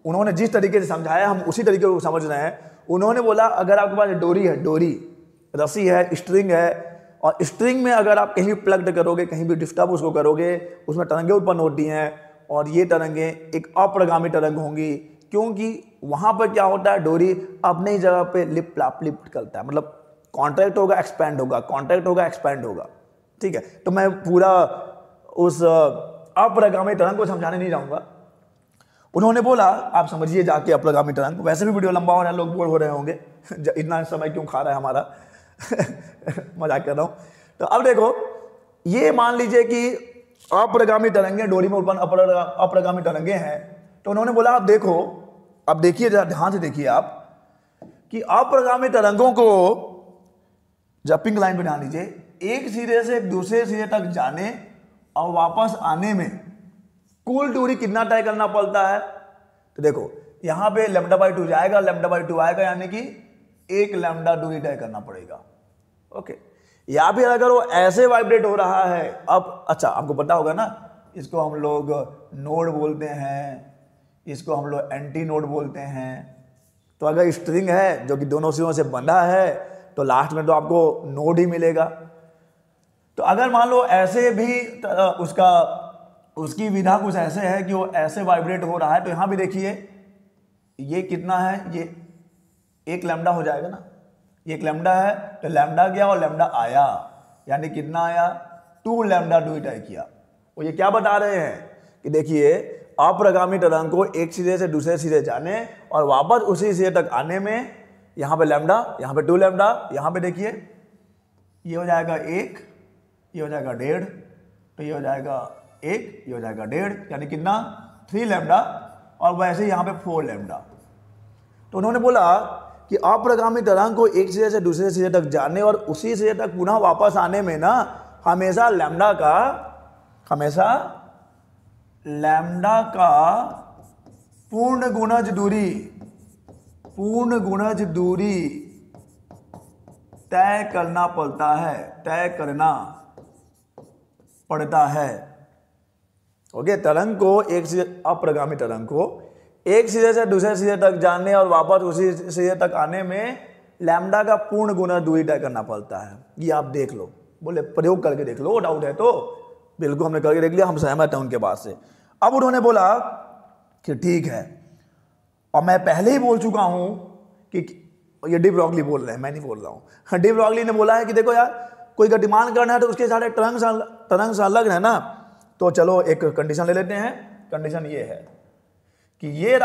[SPEAKER 1] उन्होंने जिस तरीके से समझाया हम उसी तरीके को समझ रहे हैं। उन्होंने बोला अगर आपके पास डोरी है, डोरी रस्सी है, स्ट्रिंग है, और स्ट्रिंग में अगर आप कहीं भी प्लग्ड करोगे, कहीं भी डिस्टर्ब उसको करोगे, उसमें तरंगे उत्पन्न होती हैं, और ये तरंगे एक अप्रगामी तरंग होंगी, क्योंकि वहां पर क्या होता है, डोरी अपनी जगह पे लिप करता है, मतलब कॉन्ट्रैक्ट होगा एक्सपैंड होगा, कॉन्ट्रैक्ट होगा एक्सपैंड होगा। ठीक है, तो मैं पूरा उस अप्रगामी तरंग को समझाने नहीं जाऊंगा। उन्होंने बोला आप समझिए जाके अप्रगामी तरंग। वैसे भी वीडियो लंबा हो रहा है, लोग बोर हो रहे होंगे इतना समय क्यों खा रहा है हमारा मजाक कर रहा हूं। तो अब देखो, ये मान लीजिए कि अप्रगामी तरंगे डोरी में उत्पन्न अप्रगामी तरंगे हैं। तो उन्होंने बोला आप देखो, अब देखिए ध्यान से देखिए आप कि अप्रगामी तरंगों को जंपिंग लाइन पे ध्यान दीजिए, एक सिरे से दूसरे सिरे तक जाने और वापस आने में कुल दूरी कितना तय करना पड़ता है। तो देखो यहां पे λ/2 जाएगा, λ/2 आएगा, यानी कि 1 लैम्डा दूरी तय करना पड़ेगा। ओके, या फिर अगर वो ऐसे वाइब्रेट हो रहा है, अब अच्छा आपको पता होगा ना, इसको हम लोग नोड बोलते हैं, इसको हम लोग एंटी नोड बोलते हैं। तो अगर स्ट्रिंग है जो कि दोनों सिरों से बंधा है तो लास्ट में तो आपको नोड ही मिलेगा। तो अगर मान लो ऐसे भी उसकी विधा कुछ ऐसे है कि वो ऐसे वाइब्रेट हो रहा है, तो यहां भी देखिए ये कितना है, ये 1 लैम्डा हो जाएगा ना, ये 1 लैम्डा है, तो लैम्डा गया और लैम्डा आया, यानी कितना आया, 2 लैम्डा दूरी तय किया। वो ये क्या बता रहे हैं कि देखिए अप्रगामी तरंग को एक सिरे से दूसरे सिरे जाने और वापस उसी सिरे तक आने में यहां पे लैम्डा, यहां पे 2 लैम्डा, यहां पे देखिए ये हो जाएगा 1, ये हो जाएगा 1.5, तो ये हो जाएगा 1, ये हो जाएगा 1.5, यानी कितना 3 लैम्डा, और वैसे यहां पे 4 लैम्डा। तो उन्होंने बोला कि अप्रगामी तरंग को एक सिरे से दूसरे सिरे तक जाने और उसी सिरे तक पुनः वापस आने में ना हमेशा लैम्डा का पूर्ण गुणज दूरी तय करना पड़ता है। ओके, तरंग को अप्रगामी तरंग को एक सिरे से दूसरे सिरे तक जाने और वापस उसी सिरे तक आने में लैम्डा का पूर्ण गुणज दूरी तय करना पड़ता है। ये आप देख लो, बोले प्रयोग करके देख लो, डाउट है तो बिल्कुल हमने करके देख लिया, हम सहमत हैं उनके बात से। अब उन्होंने बोला कि ठीक है, और मैं पहले ही बोल चुका हूं कि ये डी ब्रॉगली बोल रहे हैं, मैं नहीं बोल रहा हूं। डी ब्रॉगली ने बोला है कि देखो यार, कोई गतिमान कण है तो उसके साथ तरंग संलग्न है ना, तो चलो एक कंडीशन ले लेते हैं। कंडीशन ये है कि ये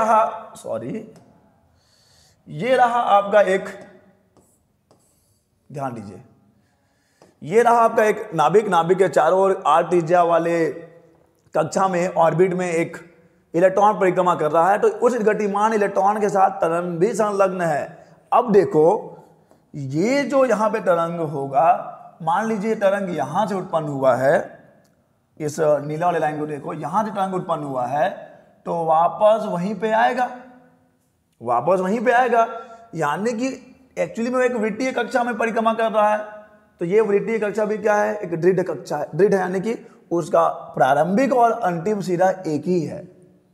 [SPEAKER 1] रहा आपका एक, ध्यान दीजिए, ये रहा आपका एक नाभिक। नाभिक के चारों ओर आर त्रिज्या वाले कक्षा में ऑर्बिट में एक इलेक्ट्रॉन परिक्रमा कर रहा है, तो उस गतिमान इलेक्ट्रॉन के साथ तरंग भी संलग्न है। अब देखो ये जो यहां पे तरंग होगा, मान लीजिए तरंग यहां से उत्पन्न हुआ है, इस नीला वाले लाइन को देखो, यहां से तरंग उत्पन्न हुआ है तो वापस वहीं पे आएगा, यानी कि एक्चुअली में एक वृत्तीय कक्षा में परिक्रमा कर रहा है। तो ये वृत्तीय कक्षा भी क्या है, एक दृढ़ कक्षा है। दृढ़ यानी कि उसका प्रारंभिक और अंतिम सिरा एक ही है,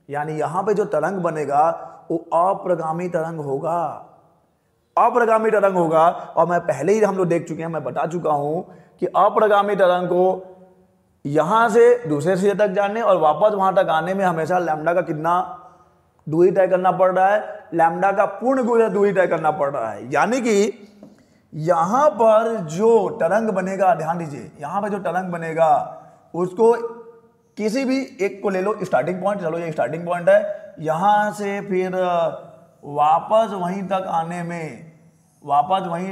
[SPEAKER 1] यानी यहां पे जो तरंग बनेगा वो अप्रगामी तरंग होगा। और मैं पहले ही हम लोग देख चुके हैं, मैं बता चुका हूं कि अप्रगामी तरंग को यहां से दूसरे सिरे तक जाने और वापस वहां तक आने में हमेशा लैम्डा का कितना दूरी तय करना पड़ रहा है, लैम्डा का पूर्ण गुणज दूरी तय करना पड़ रहा है। यानी कि यहां पर जो तरंग बनेगा, ध्यान दीजिए, यहां पर जो तरंग बनेगा उसको किसी भी एक को ले लो स्टार्टिंग पॉइंट, चलो ये स्टार्टिंग पॉइंट है, यहां से फिर वापस वहीं तक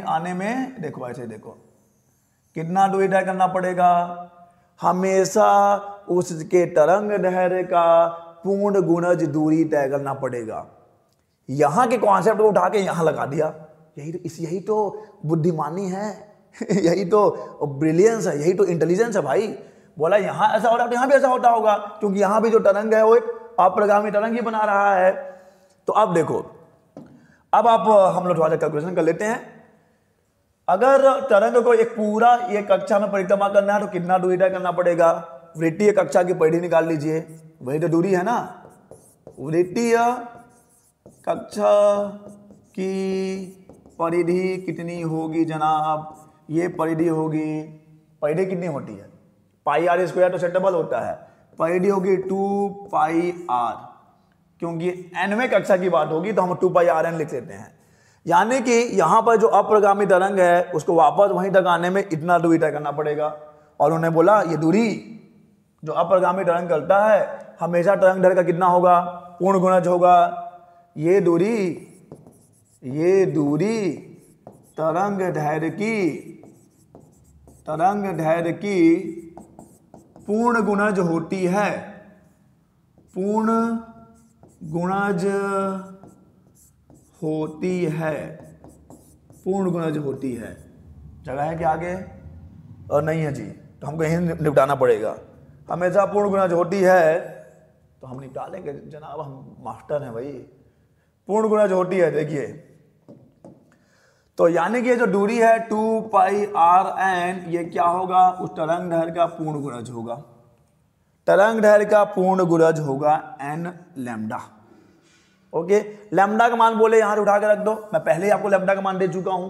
[SPEAKER 1] आने में देखो, ऐसे देखो कितना दूरी तय करना पड़ेगा, हमेशा उसके तरंग दैर्घ्य का पूर्ण गुणज दूरी तय करना पड़ेगा। यहां के कॉन्सेप्ट को उठा के यहां लगा दिया, यही तो बुद्धिमानी है यही तो ब्रिलियंस है, यही तो इंटेलिजेंस है भाई। बोला यहां ऐसा हो रहा है तो यहां भी ऐसा होता होगा, क्योंकि यहां भी जो तरंग है वो एक अप्रगामी तरंग ही बना रहा है। तो अब देखो, अब आप हम लोग थोड़ा सा कैलकुलेशन कर लेते हैं। अगर तरंग को एक पूरा ये कक्षा में परिक्रमा करना है तो कितना दूरी तय करना पड़ेगा, वृत्तीय कक्षा की परिधि निकाल लीजिए, वही तो दूरी है ना। वृत्तीय कक्षा की परिधि कितनी होगी जनाब, ये परिधि होगी, परिधि कितनी होती है, पाई आर स्क्वायर तो सेटेबल होता है, परिधि होगी 2 पाई आर, क्योंकि एनवें कक्षा की बात होगी तो हम 2 पाई आर एन लिख लेते हैं। यानी कि यहां पर जो अप्रगामी तरंग है उसको वापस वहीं तक आने में इतना दूरी तय करना पड़ेगा। और उन्होंने बोला ये दूरी जो अप्रगामी तरंग करता है हमेशा तरंग दैर्घ्य का कितना होगा, पूर्ण गुणज होगा। ये दूरी तरंग दैर्घ्य की पूर्ण गुणज होती है, पूर्ण गुणज होती है। जगह है क्या आगे और नहीं है जी, तो हमको यहीं निपटाना पड़ेगा। हमेशा पूर्ण गुणज होती है तो हम निपटा लेंगे जनाब, हम मास्टर हैं भाई। पूर्ण गुणज होती है, देखिए, तो यानी कि ये जो दूरी है 2 पाई आर एन, ये क्या होगा, उस तरंग दैर्घ्य का पूर्ण गुणज होगा। तरंग दैर्घ्य का पूर्ण गुणज होगा एन लैम्डा। ओके, लैम्डा का मान बोले यहां से उठा के रख दो, मैं पहले ही आपको लैम्डा का मान दे चुका हूं।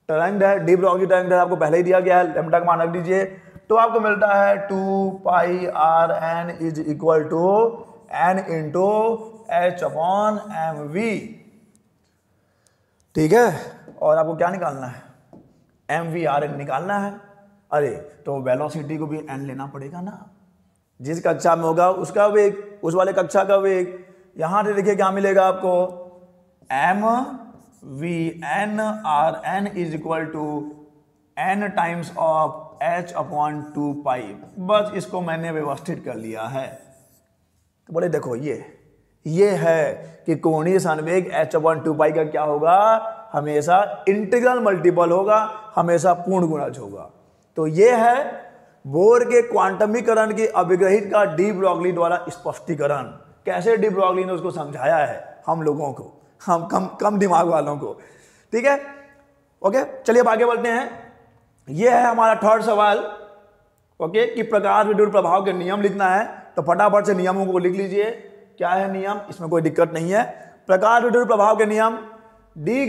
[SPEAKER 1] तरंग दैर्घ्य डी ब्रॉगली तरंग दैर्घ्य आपको पहले ही दिया गया है, लैम्डा का मान रख दीजिए, तो आपको मिलता है 2 pi R N is equal to N into H upon M V. ठीक है, और आपको क्या निकालना है, एम वी आर एन निकालना है। अरे तो वेलोसिटी को भी एन लेना पड़ेगा ना, जिस कक्षा में होगा उसका वेग, उस वाले कक्षा का वेग। यहां से देखिए क्या मिलेगा आपको, M V N R N is equal to N times of H upon 2 pi. बस इसको मैंने व्यवस्थित कर लिया है। तो बोले देखो ये है कि कोणीय संवेग h अपॉन 2 पाई का क्या होगा, हमेशा इंटीग्रल मल्टीपल होगा, हमेशा पूर्ण गुणज होगा। तो ये है बोर के क्वांटमीकरण के अभिग्रहित का डी ब्रॉगली द्वारा स्पष्टीकरण। कैसे डी ब्रॉगली ने उसको समझाया है हम लोगों को, हम कम दिमाग वालों को। ठीक है, ओके, चलिए अब आगे बढ़ते हैं। ये है हमारा थर्ड सवाल, ओके, कि प्रकाश विद्युत प्रभाव के नियम लिखना है। तो फटाफट से नियमों को लिख लीजिए। क्या है नियम, इसमें कोई दिक्कत नहीं है। प्रकाश विद्युत प्रभाव के नियम, दी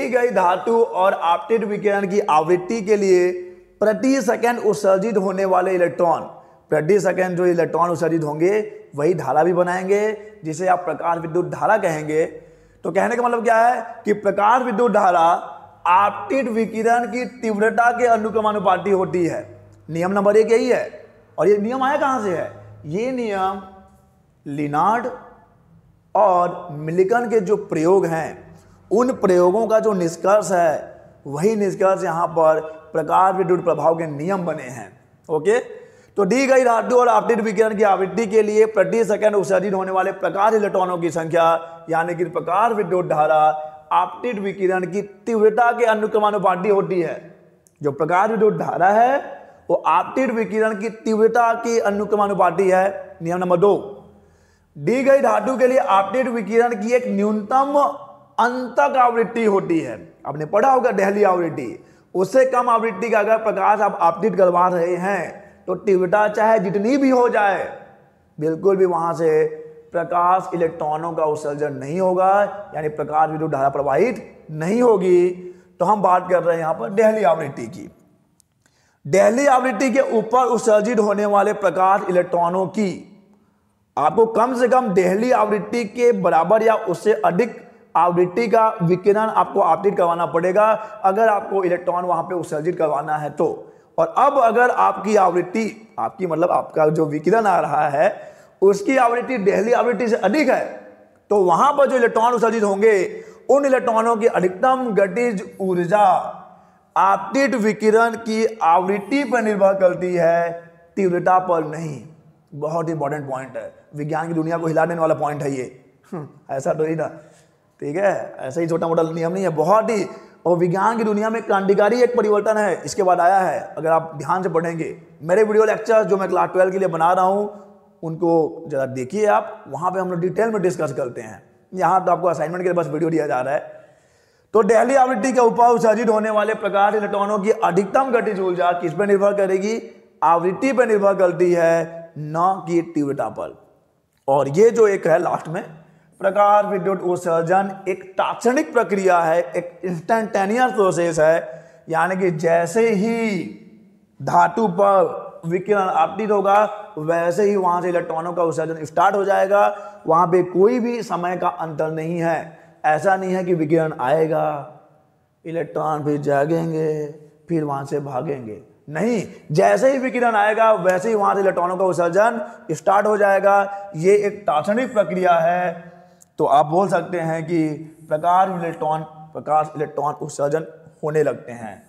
[SPEAKER 1] गई धातु और आपतित विकिरण की आवृत्ति के लिए प्रति सेकंड उत्सर्जित होने वाले इलेक्ट्रॉन, प्रति सेकंड जो इलेक्ट्रॉन उत्सर्जित होंगे वही धारा भी बनाएंगे, जिसे आप प्रकाश विद्युत धारा कहेंगे। तो कहने का मतलब क्या है कि प्रकाश विद्युत धारा आपतित विकिरण की तीव्रता के अनुक्रमानुपाती होती है। नियम नंबर 1 यही है। और ये नियम आया कहां से है? ये नियम लिनार्ड और मिल्कन के जो प्रयोग हैं, उन प्रयोगों का जो निष्कर्ष है, वही निष्कर्ष यहां पर प्रकाश विद्युत प्रभाव के नियम बने हैं। ओके, तो दी गई धातु और आपतित विकिरण की आवृत्ति के लिए प्रति सेकंड उत्सर्जित होने वाले प्रकाश इलेक्ट्रॉनों की संख्या, यानी कि प्रकाश विद्युत धारा आपतित विकिरण की तीव्रता के अनुक्रमानुपाती होती है। जो प्रकाश विद्युत धारा है वो आपतित विकिरण की तीव्रता की अनुक्रमानुपाती है। नियम नंबर 2, दी गई धातु के लिए आपतित विकिरण की एक न्यूनतम अंतक आवृत्ति होती है। आपने पढ़ा होगा डेहली आवृत्ति। उससे कम आवृत्ति का अगर प्रकाश आप आपतित करवा रहे हैं तो तीव्रता चाहे जितनी भी हो जाए, बिल्कुल भी वहां से प्रकाश इलेक्ट्रॉनों का उत्सर्जन नहीं होगा, यानी प्रकाश विद्युत धारा प्रवाहित नहीं होगी। तो हम बात कर रहे हैं यहां पर डेहली आवृत्ति की। डेहली आवृत्ति के ऊपर उत्सर्जित होने वाले प्रकाश इलेक्ट्रॉनों की आपको कम से कम डेहली आवृत्ति के बराबर या उससे अधिक आवृत्ति का विकिरण आपको आपतित करवाना पड़ेगा अगर आपको इलेक्ट्रॉन वहां पे उत्सर्जित करवाना है तो। और अब अगर आपकी आवृत्ति, आपकी मतलब आपका जो विकिरण आ रहा है उसकी आवृत्ति डेहली आवृत्ति से अधिक है, तो वहां पर जो इलेक्ट्रॉन उत्सर्जित होंगे उन इलेक्ट्रॉनों की अधिकतम गतिज ऊर्जा आपतित विकिरण की आवृत्ति पर निर्भर करती है, तीव्रता पर नहीं। बहुत इंपॉर्टेंट पॉइंट है, विज्ञान की दुनिया को हिला देने वाला पॉइंट है ये। ऐसा तो ही ना, ठीक है, ऐसा ही छोटा मोटा नियम नहीं है, बहुत ही। और विज्ञान की दुनिया में क्रांतिकारी एक परिवर्तन है इसके बाद आया है। अगर आप ध्यान से पढ़ेंगे मेरे वीडियो लेक्चर जो मैं क्लास 12 के लिए बना रहा हूं उनको जरा देखिए आप, वहां पे हम लोग डिटेल में डिस्कस करते हैं। यहाँ तो आपको असाइनमेंट के लिए बस वीडियो दिया जा रहा है। तो डेहली आवृत्ति के ऊपर उत्सर्जित होने वाले प्रकाश इलेक्ट्रॉनों की अधिकतम गतिज ऊर्जा किस पर निर्भर करेगी? आवृत्ति पर निर्भर करती है, न कि तीव्रता पर। और ये जो एक है लास्ट में, प्रकाश विद्युत उत्सर्जन एक तात्क्षणिक प्रक्रिया है, एक इंस्टेंटेनियस प्रोसेस है, यानी कि जैसे ही धातु पर विकिरण आपतित होगा वैसे ही वहां से इलेक्ट्रॉनों का उत्सर्जन स्टार्ट हो जाएगा। वहां पे कोई भी समय का अंतर नहीं है। ऐसा नहीं है कि विकिरण आएगा, इलेक्ट्रॉन फिर जागेंगे, फिर वहां से भागेंगे, नहीं, जैसे ही विकिरण आएगा वैसे ही वहां से इलेक्ट्रॉनों का उत्सर्जन स्टार्ट हो जाएगा। ये एक तात्क्षणिक प्रक्रिया है। तो आप बोल सकते हैं कि प्रकाश इलेक्ट्रॉन उत्सर्जन होने लगते हैं।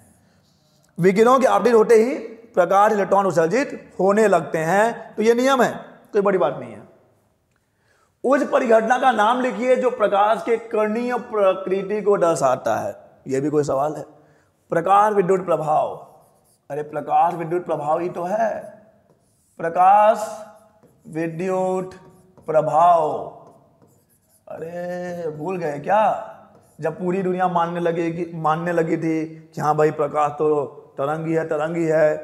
[SPEAKER 1] विकिरणों के आपतित होते ही प्रकाश इलेक्ट्रॉन उत्सर्जित होने लगते हैं। तो ये नियम है, कोई बड़ी बात नहीं है। उस परिघटना का नाम लिखिए जो प्रकाश के कणीय प्रकृति को दर्शाता है। यह भी कोई सवाल है? प्रकाश विद्युत प्रभाव। अरे प्रकाश विद्युत प्रभाव ही तो है, प्रकाश विद्युत प्रभाव। अरे भूल गए क्या? जब पूरी दुनिया मानने लगी थी कि हाँ भाई प्रकाश तो तरंग ही है,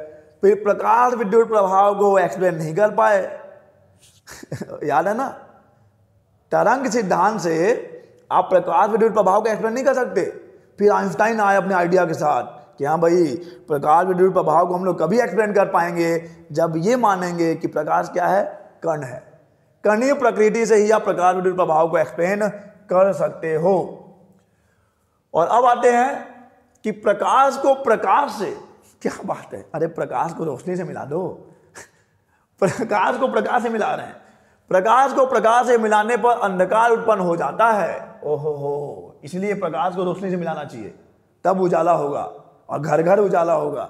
[SPEAKER 1] फिर प्रकाश विद्युत प्रभाव को एक्सप्लेन नहीं कर पाए। याद है ना, तरंग सिद्धांत से आप प्रकाश विद्युत प्रभाव को एक्सप्लेन नहीं कर सकते। फिर आइंस्टाइन आए अपने आइडिया के साथ कि हाँ भाई प्रकाश विद्युत प्रभाव को हम लोग कभी एक्सप्लेन कर पाएंगे जब ये मानेंगे कि प्रकाश क्या है? कण है। कणीय प्रकृति से ही आप प्रकाश विद्युत प्रभाव को एक्सप्लेन कर सकते हो। और अब आते हैं कि प्रकाश को प्रकाश से, क्या बात है, अरे प्रकाश को रोशनी से मिला दो। प्रकाश को प्रकाश से मिला रहे हैं। प्रकाश को प्रकाश से मिलाने पर अंधकार उत्पन्न हो जाता है। ओहो हो, इसलिए प्रकाश को रोशनी से मिलाना चाहिए, तब उजाला होगा और घर घर उजाला होगा।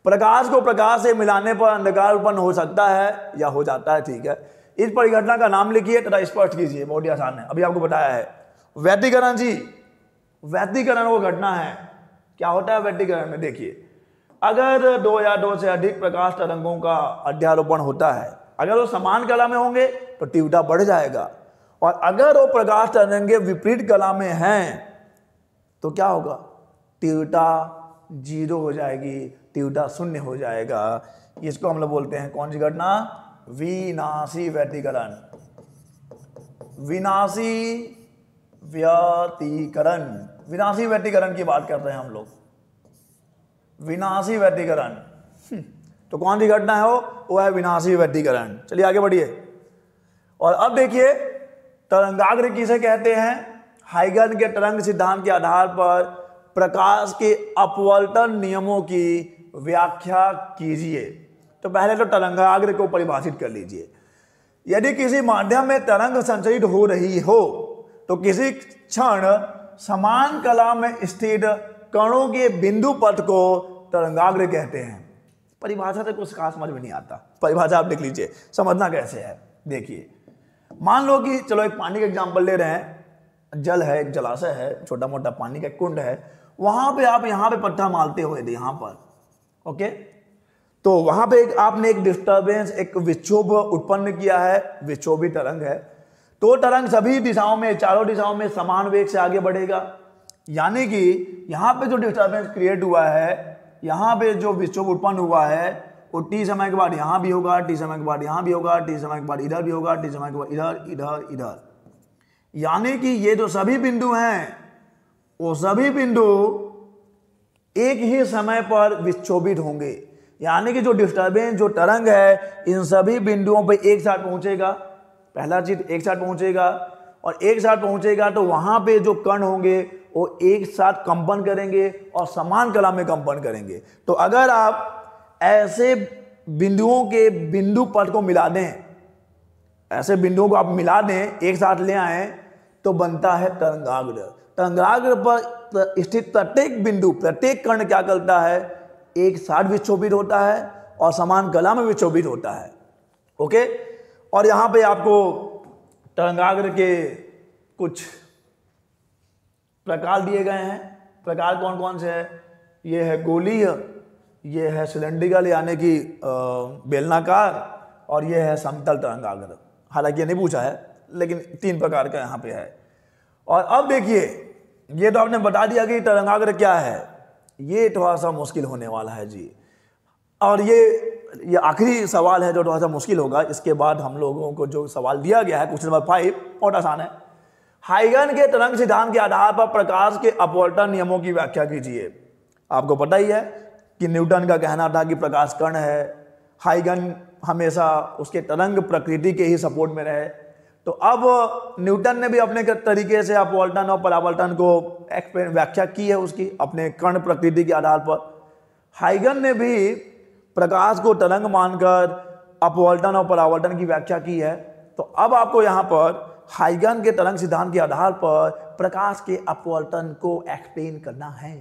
[SPEAKER 1] प्रकाश को प्रकाश से मिलाने पर अंधकार उत्पन्न हो सकता है या हो जाता है, ठीक है। इस परिघटना का नाम लिखिए तथा स्पष्ट कीजिए, बहुत ही आसान है, अभी आपको बताया है। व्यतिकरण जी, व्यतिकरण वो घटना है। क्या होता है व्यतिकरण में? देखिए, अगर दो या दो से अधिक प्रकाश तरंगों का अध्यारोपण होता है, अगर वो समान कला में होंगे तो तीव्रता बढ़ जाएगा, और अगर वो प्रकाश तरंगे विपरीत कला में हैं तो क्या होगा? तीव्रता 0 हो जाएगी, तीव्रता 0 हो जाएगा। इसको हम लोग बोलते हैं कौन सी घटना? विनाशी व्यतिकरण। विनाशी व्यतिकरण, विनाशी व्यतिकरण की बात कर रहे हैं हम लोग। विनाशी व्यतिकरण, तो कौन सी घटना है वो है विनाशी व्यतिकरण। चलिए आगे बढ़िए। और अब देखिए तरंगाग्र किसे कहते हैं? हाइगन के तरंग सिद्धांत के आधार पर प्रकाश के अपवर्तन नियमों की व्याख्या कीजिए। तो पहले तो तरंगाग्र को परिभाषित कर लीजिए। यदि किसी माध्यम में तरंग संचरित हो रही हो तो किसी क्षण समान कला में स्थित कणों के बिंदु पथ को तरंगाग्र कहते हैं। परिभाषा से कुछ खास समझ में नहीं आता, परिभाषा आप लिख लीजिए, समझना कैसे है। देखिए, मान लो कि चलो एक पानी का एग्जांपल ले रहे हैं, जल है, एक जलाशय है, छोटा मोटा पानी का कुंड है, वहां पे आप यहाँ पे पत्थर मारते हुए थे यहाँ पर, ओके, तो वहां पे आपने एक डिस्टर्बेंस, एक विक्षोभ उत्पन्न किया है, विक्षोभी तरंग है। तो तरंग सभी दिशाओं में, चारों दिशाओं में समान वेग से आगे बढ़ेगा। यानी कि यहां पे जो डिस्टर्बेंस क्रिएट हुआ है, यहां पे जो विक्षोभ उत्पन्न हुआ है, वो टी समय के बाद यहां भी होगा, टी समय के बाद यहां भी होगा, टी समय के बाद इधर भी होगा, टी समय के बाद इधर इधर इधर। यानी कि ये जो सभी बिंदु हैं, वो सभी बिंदु एक ही समय पर विक्षोभित होंगे। यानी कि जो डिस्टर्बेंस, जो तरंग है, इन सभी बिंदुओं पे एक साथ पहुंचेगा। पहला चीज, एक साथ पहुंचेगा, और एक साथ पहुंचेगा तो वहां पे जो कण होंगे वो एक साथ कंपन करेंगे और समान कला में कंपन करेंगे। तो अगर आप ऐसे बिंदुओं के बिंदु पथ को मिला दें, ऐसे बिंदुओं को आप मिला दें, एक साथ ले आए, तो बनता है तरंगाग्र। तरंगाग्र पर स्थित प्रत्येक बिंदु, प्रत्येक कण क्या करता है, एक साथ विक्षोभित होता है और समान कला में विक्षोभित होता है। ओके, और यहां पे आपको तरंगाग्र के कुछ प्रकार दिए गए हैं। प्रकार कौन कौन से हैं? ये है गोलीय, ये है सिलेंड्रिकल यानी कि बेलनाकार, और ये है समतल तरंगाग्र। हालांकि ये नहीं पूछा है, लेकिन 3 प्रकार का यहाँ पे है। और अब देखिए, ये तो आपने बता दिया कि तरंगाग्र क्या है, ये थोड़ा सा मुश्किल होने वाला है जी। और ये आखिरी सवाल है जो थोड़ा सा मुश्किल होगा। इसके बाद हम लोगों को जो सवाल दिया गया है, क्वेश्चन नंबर 5, बहुत आसान है। हाइगन के तरंग सिद्धांत के आधार पर प्रकाश के अपवर्तन नियमों की व्याख्या कीजिए। आपको पता ही है कि न्यूटन का कहना था कि प्रकाश कण है, हाइगन हमेशा उसके तरंग प्रकृति के ही सपोर्ट में रहे। तो अब न्यूटन ने भी अपने तरीके से अपवर्तन और परावर्तन को व्याख्या की है उसकी, अपने कण प्रकृति के आधार पर। हाइगन ने भी प्रकाश को तरंग मानकर अपवर्तन और परावर्तन की व्याख्या की है। तो अब आपको यहाँ पर हाइगन के तरंग सिद्धांत के आधार पर प्रकाश के अपवर्तन को एक्सप्लेन करना है।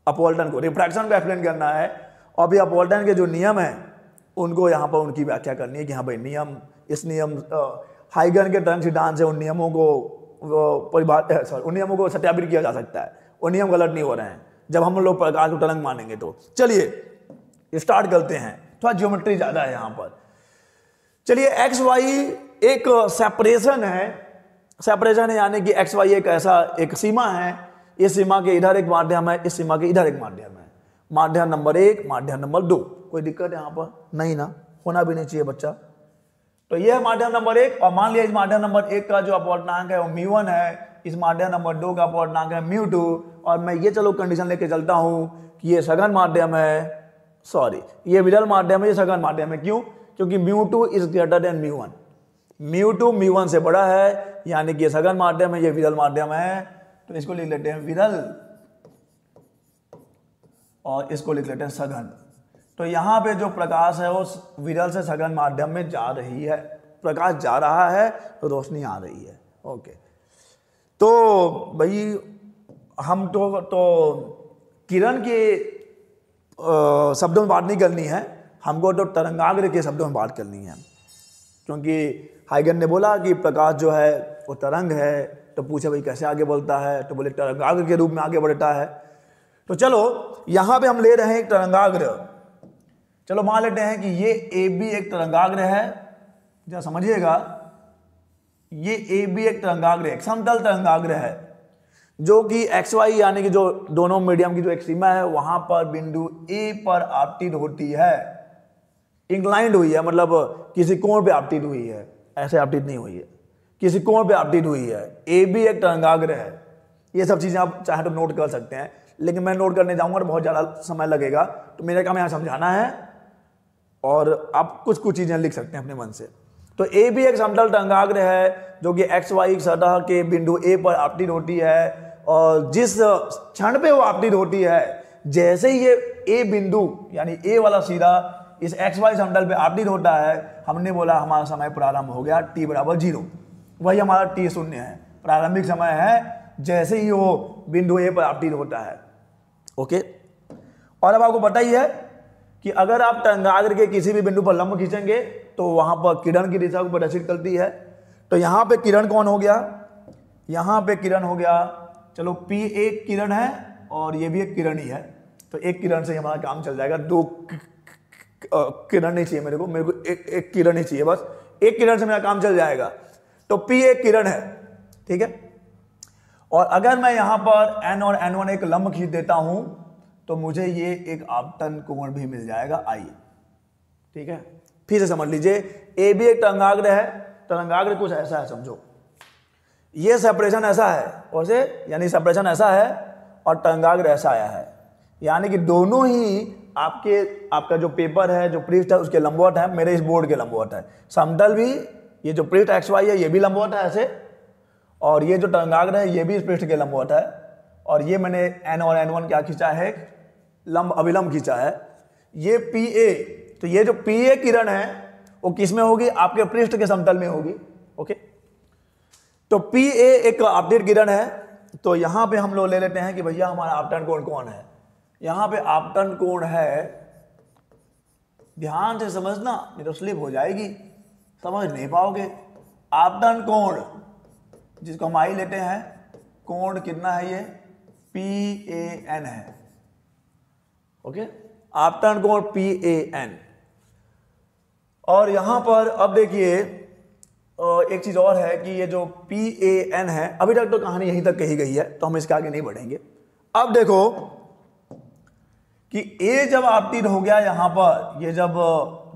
[SPEAKER 1] अपवर्तन को, रिफ्रैक्शन को एक्सप्लेन करना है, और भी अपवर्तन के जो नियम हैं उनको यहाँ पर उनकी व्याख्या करनी है कि हाँ भाई नियम, इस नियम हाइगन के तरंग सिद्धांत से उन नियमों को उन नियमों को सत्यापित किया जा सकता है। वो नियम गलत नहीं हो रहे हैं जब हम लोग प्रकाश को तरंग मानेंगे। तो चलिए स्टार्ट करते हैं। थोड़ा ज्योमेट्री ज्यादा है यहाँ पर। चलिए, एक्स वाई एक सेपरेशन है, सेपरेशन है यानी कि एक्स वाई एक ऐसा एक सीमा है, इस सीमा के इधर एक माध्यम है, इस सीमा के इधर एक माध्यम है। माध्यम नंबर 1, माध्यम नंबर 2। कोई दिक्कत है यहाँ पर? नहीं ना, होना भी नहीं चाहिए बच्चा। तो यह है माध्यम नंबर 1, और मान लिया इस माध्यम नंबर 1 का जो अपवर्तनांक है वो μ1 है, इस माध्यम नंबर 2 का अपवर्तनांक है μ2, और मैं ये चलो कंडीशन लेके चलता हूं कि ये सघन माध्यम है, सॉरी ये विरल माध्यम है, ये सघन माध्यम है। क्यों? क्योंकि μ2 इज ग्रेटर देन μ1, μ2 μ1 से बड़ा है, यानी कि ये सघन माध्यम है, ये विरल माध्यम है। तो इसको लिख लेते हैं विरल, और इसको लिख लेते हैं सघन। तो यहाँ पे जो प्रकाश है वो विरल से सघन माध्यम में जा रही है, प्रकाश जा रहा है, रोशनी आ रही है। ओके, तो भाई हम तो किरण के शब्दों में बात नहीं करनी है, हमको तो तरंगाग्र के शब्दों में बात करनी है। क्योंकि हाइगन ने बोला कि प्रकाश जो है वो तरंग है, तो पूछे भाई कैसे आगे बढ़ता है, तो बोले तरंगाग्र के रूप में आगे बढ़ता है। तो चलो यहाँ पे हम ले रहे हैं एक तरंगाग्र। चलो मान लेते हैं कि ये ए बी एक तरंगाग्र है, जरा समझिएगा, ये ए बी एक तरंगाग्र है, एक समतल तरंगाग्र है, जो कि एक्स वाई यानी कि जो दोनों मीडियम की जो एक सीमा है वहां पर बिंदु ए पर आपतित होती है, इंक्लाइंड हुई है, मतलब किसी कोण पे आपतित हुई है, ऐसे आपतित नहीं हुई है, किसी कोण पे आपतित हुई है। ए बी एक तरंगाग्र है। ये सब चीजें आप चाहे तो नोट कर सकते हैं, लेकिन मैं नोट करने जाऊंगा तो बहुत ज्यादा समय लगेगा, तो मेरा काम यहाँ समझाना है, और आप कुछ कुछ चीजें लिख सकते हैं अपने मन से। तो ए भी एक समतल तरंगाग्र है जो कि एक्स वाई सतह के बिंदु ए पर आपतित होती है, और जिस क्षण पे वो अपडेट होती है, जैसे ही ये ए बिंदु यानी ए वाला सीधा इस एक्स वाई समतल पे अपडेट होता है, हमने बोला हमारा समय प्रारंभ हो गया t बराबर 0। वही हमारा t शून्य है, प्रारंभिक समय है जैसे ही वो बिंदु ए पर अपडेट होता है। ओके, और अब आपको पता ही है कि अगर आप तरंगाग्र के किसी भी बिंदु पर लंब खींचेंगे तो वहां पर किरण की दिशा को प्रदर्शित करती है। तो यहां पे किरण कौन हो गया, यहां पे किरण हो गया, चलो P एक किरण है और ये भी एक किरण ही है, तो एक किरण से हमारा काम चल जाएगा। दो किरण नहीं चाहिए मेरे को एक किरण ही चाहिए, बस एक किरण से मेरा काम चल जाएगा। तो P एक किरण है, ठीक है। और अगर मैं यहां पर N और N1 एक लंब खींच देता हूं तो मुझे ये एक आपतन कोण भी मिल जाएगा I, ठीक है। फिर से समझ लीजिए, ए भी एक तरंगाग्र है, तरंगाग्र कुछ ऐसा है समझो, ये सेपरेशन ऐसा है और से यानी सेपरेशन ऐसा है और तरंगाग्र ऐसा आया है, यानी कि दोनों ही आपका जो पेपर है, जो पृष्ठ है उसके लंबवत है, मेरे इस बोर्ड के लंबवत है। समतल भी, ये जो पृष्ठ एक्स वाई है ये भी लंबवत है ऐसे, और ये जो तरंगाग्र है ये भी इस पृष्ठ के लंबवत है, और ये मैंने N और N1 क्या खींचा है, लंब अभिलंब खींचा है। ये PA, तो ये जो PA किरण है वो किस में होगी, आपके पृष्ठ के समतल में होगी। ओके, तो PA एक अपडेट किरण है। तो यहां पे हम लोग ले लेते हैं कि भैया हमारा आपतन कोण कौन है। यहां पे आपतन कोण है, ध्यान से समझना नहीं तो स्लिप हो जाएगी, समझ नहीं पाओगे। आपतन कोण जिसको हम आई लेते हैं, कोण कितना है, ये PAN है। ओके, आपतन कोण PAN। और यहां पर अब देखिए एक चीज और है कि ये जो PAN है, अभी तक तो कहानी यहीं तक कही गई है तो हम इसके आगे नहीं बढ़ेंगे। अब देखो कि A जब आपतित हो गया यहां पर, ये जब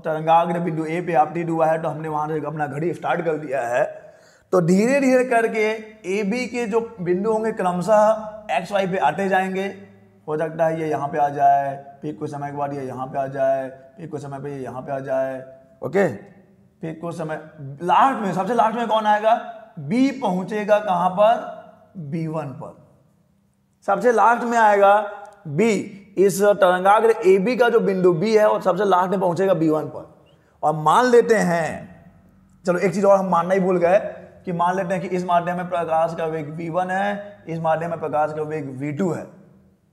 [SPEAKER 1] तरंगाग्र बिंदु A पे आपतित हुआ है तो हमने वहां से अपना घड़ी स्टार्ट कर दिया है। तो धीरे धीरे करके AB के जो बिंदु होंगे क्रमशः एक्स वाई पे आते जाएंगे। हो सकता है ये यहाँ पे आ जाए, फिर कुछ समय के बाद ये यहाँ पे आ जाए, फिर कुछ समय पे ये यहाँ पे आ जाए। ओके, फिर कुछ समय लास्ट में, सबसे लास्ट में कौन आएगा, B पहुंचेगा कहां पर, B1 पर। सबसे लास्ट में आएगा B, इस तरंगाग्र AB का जो बिंदु B है और सबसे लास्ट में पहुंचेगा B1 पर। और मान लेते हैं, चलो एक चीज और हम मानना ही भूल गए कि मान लेते हैं कि इस माध्यम में प्रकाश का वेग V1 है, इस माध्यम में प्रकाश का वेग V2 है।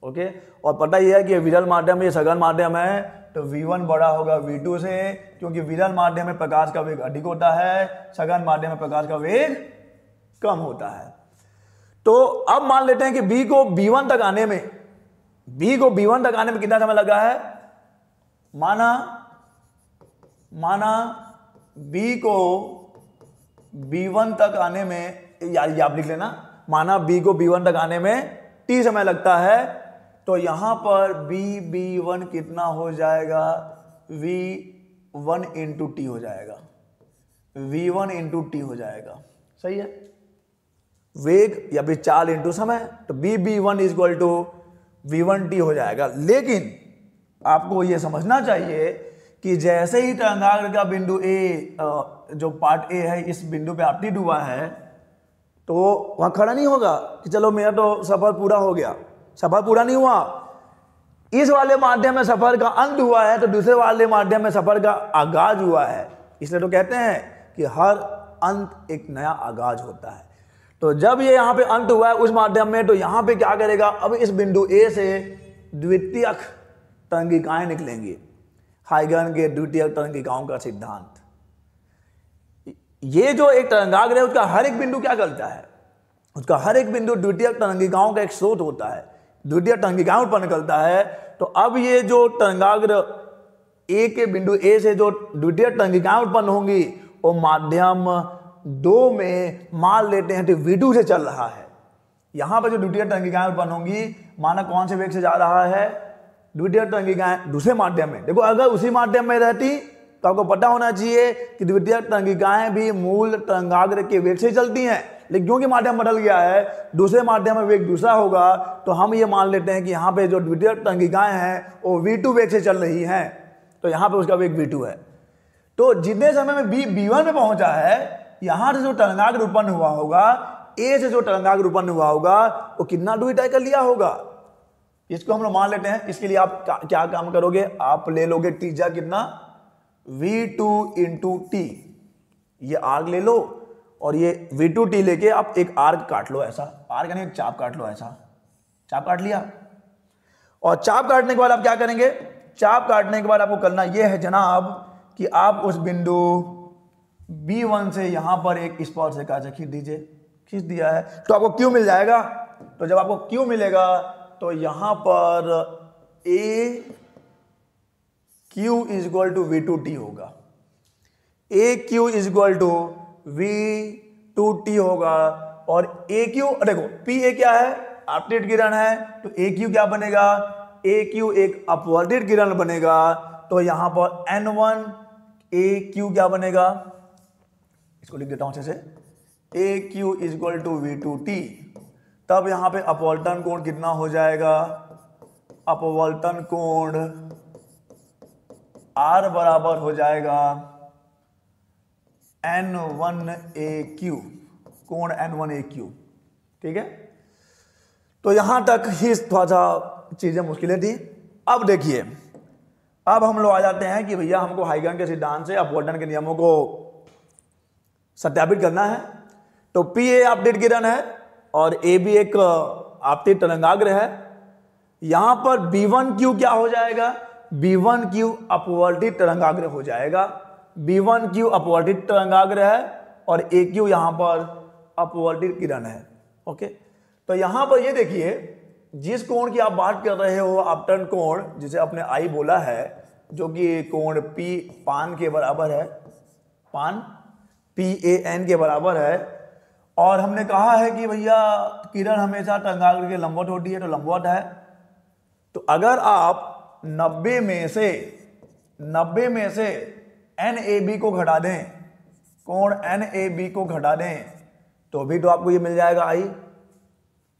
[SPEAKER 1] ओके, और पता ही है कि विरल माध्यम, ये सघन माध्यम है, तो V1 बड़ा होगा V2 से, क्योंकि विरल माध्यम में प्रकाश का वेग अधिक होता है, सघन माध्यम में प्रकाश का वेग कम होता है। तो अब मान लेते हैं कि B को B1 तक आने में, कितना समय लगा है, माना B को B1 तक आने में, यार ये आप लिख लेना, माना B को B1 तक आने में T समय लगता है, तो यहां पर B1 कितना हो जाएगा, V1 इंटू T हो जाएगा, V1 इंटू T हो जाएगा। सही है, वेग या फिर चाल इंटू समय, तो B1 इक्वल टू V1T हो जाएगा। लेकिन आपको यह समझना चाहिए कि जैसे ही तरंगाग्र का बिंदु A, जो पार्ट A है, इस बिंदु पे आपतित हुआ है, तो वहां खड़ा नहीं होगा कि चलो मेरा तो सफर पूरा हो गया। सफर पूरा नहीं हुआ, इस वाले माध्यम में सफर का अंत हुआ है, तो दूसरे वाले माध्यम में सफर का आगाज हुआ है। इसलिए तो कहते हैं कि हर अंत एक नया आगाज होता है। तो जब ये यहां पे अंत हुआ है उस माध्यम में, तो यहां पे क्या करेगा, अब इस बिंदु A से द्वितीयक तरंगिकाएं निकलेंगी, हाइगन के द्वितीयक तरंगिकाओं का सिद्धांत। ये जो एक तरंगाग्र है उसका हर एक बिंदु क्या करता है, उसका हर एक बिंदु द्वितीयक तरंगिकाओं का एक स्रोत होता है, द्वितीयक तरंगिकाएं उत्पन्न करता है। तो अब ये जो तरंगाग्र A के बिंदु A से जो द्वितीयक तरंगिकाएं उत्पन्न होंगी वो माध्यम 2 में मान लेते हैं तो V2 से चल रहा है। यहां पर जो द्वितीयक तरंगिकाएं उत्पन्न होंगी, माना कौन से वेग से जा रहा है, द्वितीयक तरंगिकाएं दूसरे माध्यम में। देखो अगर उसी माध्यम में रहती तो आपको पता होना चाहिए कि द्वितीयक तरंगिकाएं भी मूल तरंगाग्र के वेग से चलती हैं, लेकिन क्योंकि माध्यम बदल गया है, दूसरे माध्यम में वेग दूसरा होगा, तो हम ये मान लेते हैं कि यहाँ पे जो द्वितीयक तरंगिकाएं हैं वो V2 वेग से चल रही हैं, तो यहाँ पे उसका वेग V2 है। तो जितने समय में B1 में पहुंचा है, यहाँ से जो तरंगाग्र उत्पन्न हुआ होगा, ए से जो तरंगाग्र उत्पन्न हुआ होगा वो कितना दूरी तय कर लिया होगा, इसको हम लोग मान लेते हैं। इसके लिए आप क्या काम करोगे, आप ले लोगे त्रिज्या कितना v2 इंटू टी, ये आर्क ले लो और ये v2t लेके आप एक आर्क काट लो, ऐसा आर्क यानी एक चाप काट लो, ऐसा चाप काट लिया। और चाप काटने के बाद आप क्या करेंगे, चाप काटने के बाद आपको करना यह है जनाब कि आप उस बिंदु B1 से यहां पर एक स्पर्शरेखा से खींच दीजिए। खींच दिया है तो आपको Q मिल जाएगा। तो जब आपको Q मिलेगा तो यहां पर A Q is equal to v2t होगा, A Q is equal to v2t होगा। और ए क्यू देखो पी ए क्या है, अपवर्टित किरण है, तो ए क्यू क्या बनेगा, ए क्यू एक अपवर्टित किरण बनेगा। तो यहां पर n1 ए क्यू क्या बनेगा, इसको लिख देता हूं अच्छे से, A Q is equal to v2t। तब यहां पे अपवर्तन कोण कितना हो जाएगा, अपवर्तन कोण R बराबर हो जाएगा n1AQ, कोण n1AQ। ठीक है, तो यहां तक ही थोड़ा सा चीजें मुश्किलें थी। अब देखिए, अब हम लोग आ जाते हैं कि भैया हमको हाइगन के सिद्धांत से अपवर्तन के नियमों को सत्यापित करना है। तो पी ए अपवर्तित किरण है और ए भी एक अपवर्तित तरंगाग्र है। यहां पर B1Q क्या हो जाएगा, B1Q अपवर्तित तरंगाग्र हो जाएगा। B1Q अपवर्तित तरंगाग्र है और AQ यहां पर अपवर्तित किरण है। ओके, तो यहां पर ये देखिए, जिस कोण की आप बात कर रहे हो अपवर्तन कोण, जिसे आपने I बोला है, जो कि कोण P पान के बराबर है, पान PAN के बराबर है। और हमने कहा है कि भैया किरण हमेशा तरंगाग्र के लंबवत होती है, तो लंबवत है। तो अगर आप 90 में से NAB को घटा दें, कोण NAB को घटा दें, तो भी तो आपको ये मिल जाएगा I।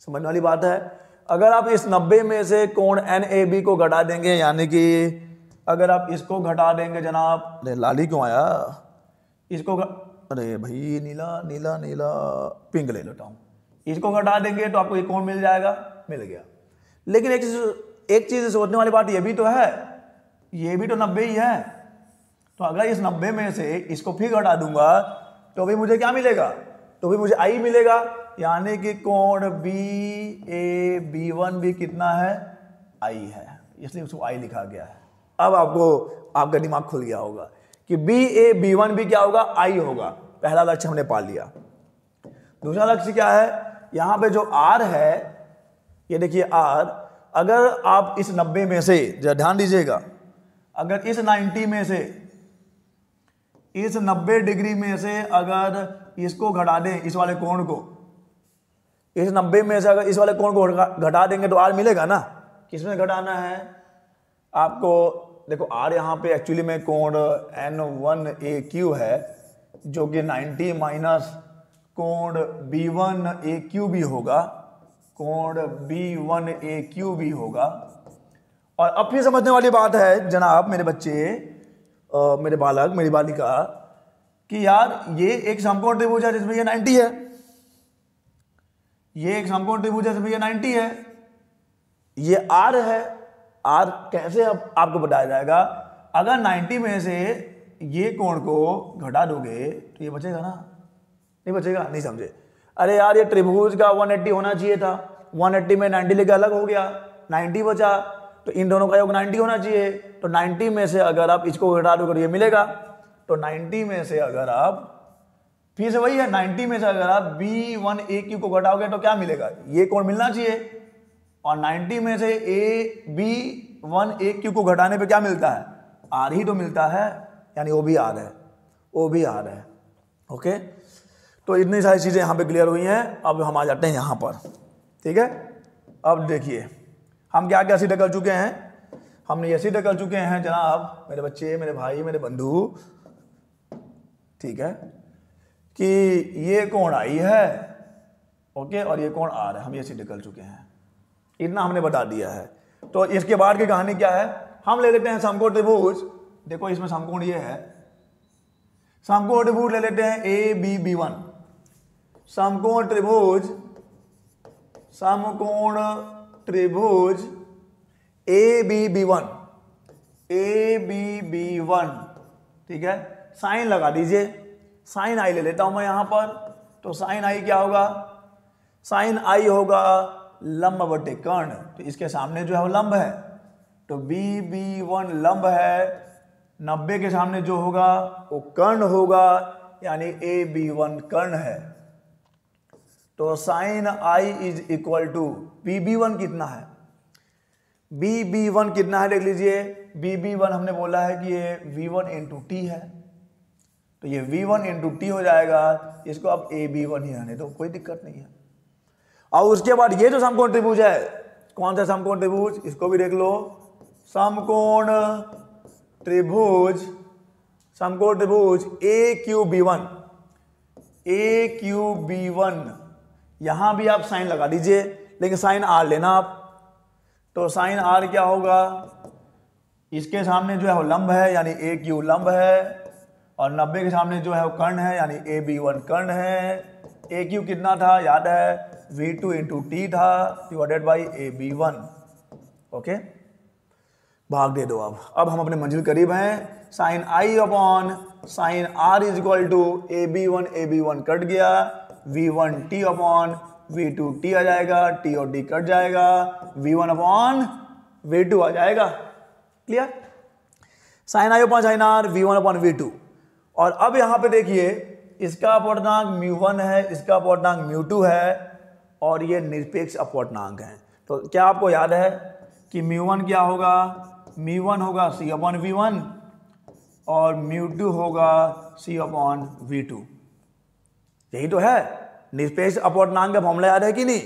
[SPEAKER 1] समझने वाली बात है। अगर आप इस 90 में से कोण NAB को घटा देंगे, यानी कि अगर आप इसको घटा देंगे जनाब, अरे लाली क्यों आया, इसको अरे भाई नीला नीला नीला पिंक ले लेता हूं, इसको घटा देंगे तो आपको ये कोण मिल जाएगा, मिल गया। लेकिन एक चीज सोचने वाली बात ये भी तो है, ये भी तो 90 ही है। तो अगर इस 90 में से इसको फिर घटा दूंगा तो भी मुझे क्या मिलेगा, तो भी मुझे I मिलेगा। यानी कि कोण BAB1 भी कितना है, I है, इसलिए उसको I लिखा गया है। अब आपका दिमाग खुल गया होगा कि BAB1 भी क्या होगा, I होगा। पहला लक्ष्य हमने पा लिया। दूसरा लक्ष्य क्या है, यहां पे जो R है, ये देखिए R, अगर आप इस 90 में से, जरा ध्यान दीजिएगा, अगर इस 90 में से, इस 90 डिग्री में से अगर इसको घटा दें, इस वाले कोण को, इस 90 में से अगर इस वाले कोण को घटा देंगे तो R मिलेगा ना। किसमें घटाना है आपको, देखो R यहाँ पे एक्चुअली में कोण N1AQ है, जो कि 90 माइनस कोण B1AQ भी होगा, कोण B1AQ भी होगा। और अब फिर समझने वाली बात है जनाब, मेरे बच्चे, मेरे बालक, मेरी बालिका, कि यार ये एक समकोण त्रिभुज है जिसमें ये 90 है, ये एक समकोण त्रिभुज है जिसमें ये 90 है, ये R है। R कैसे आपको बताया जाएगा, अगर 90 में से ये कोण को घटा दोगे तो ये बचेगा ना, नहीं बचेगा, नहीं समझे। अरे यार ये त्रिभुज का 180 होना चाहिए था, 180 में 90 लेके अलग हो गया, 90 बचा, तो इन दोनों का योग 90 होना चाहिए। तो 90 में से अगर आप इसको घटा दोगे ये मिलेगा। तो 90 में से अगर आप, फिर से वही है, 90 में से अगर आप B1AQ को घटाओगे तो क्या मिलेगा, ये कोण मिलना चाहिए। और 90 में से B1AQ को घटाने पे क्या मिलता है, R ही तो मिलता है, यानी वो भी R है, वो भी R है। ओके, तो इतनी सारी चीजें यहाँ पे क्लियर हुई हैं। अब हम आ जाते हैं यहाँ पर, ठीक है। अब देखिए हम क्या क्या सिद्ध कर चुके हैं, हमने ये सिद्ध कर चुके हैं जनाब, मेरे बच्चे, मेरे भाई, मेरे बंधु, ठीक है, कि ये कोण I है, ओके, और ये कोण R है, हम ये सिद्ध कर चुके हैं, इतना हमने बता दिया है। तो इसके बाद की कहानी क्या है, हम ले लेते हैं समकोण त्रिभुज। देखो इसमें समकोण ये है, समकोण त्रिभुज ले लेते हैं ABB1। समकोण त्रिभुज ABB1 ठीक है, साइन लगा दीजिए, साइन आई ले लेता हूं मैं यहां पर। तो साइन आई क्या होगा, साइन आई होगा लंब बटे कर्ण, तो इसके सामने जो है वो लंब है, तो BB1 लंब है, 90 के सामने जो होगा वो कर्ण होगा, यानी AB1 कर्ण है। तो sine I is equal to BB1 कितना है, BB1 कितना है देख लीजिए, BB1 हमने बोला है कि ये V1 इंटू टी है, तो ये V1 इंटू टी हो जाएगा, इसको अब AB1 ही रहने दो, कोई दिक्कत नहीं है। और उसके बाद ये जो समकोण त्रिभुज है, कौन सा समकोण त्रिभुज, इसको भी देख लो, समकोण त्रिभुज AQB1 यहां भी आप साइन लगा दीजिए, लेकिन साइन आर लेना आप। तो साइन आर क्या होगा, इसके सामने जो है वो लंब है, यानी AQ लंब है, और 90 के सामने जो है वो कर्ण है, यानी AB1 कर्ण है। AQ कितना था याद है, V2 इंटू टी था डिवाइडेड बाई AB1। ओके, भाग दे दो। अब हम अपने मंजिल करीब हैं। Sine I upon sine R is equal to AB1 cut गया, V1 T upon V2 T आ जाएगा, टी और डी कट जाएगा, V1 अपॉन V2 आ जाएगा। Clear, sine I upon sine R, V1 upon V2। और अब यहां पे देखिए, इसका अपवर्तनांक μ1 है, इसका अपवर्तनांक μ2 है, और ये निरपेक्ष अपवर्तनांक है। तो क्या आपको याद है कि μ1 क्या होगा, μ1 होगा C अपॉन V1 और μ2 होगा C अपॉन V2। यही तो है, निरपेक्ष अपवर्तनांक का फॉर्मूला याद है कि नहीं,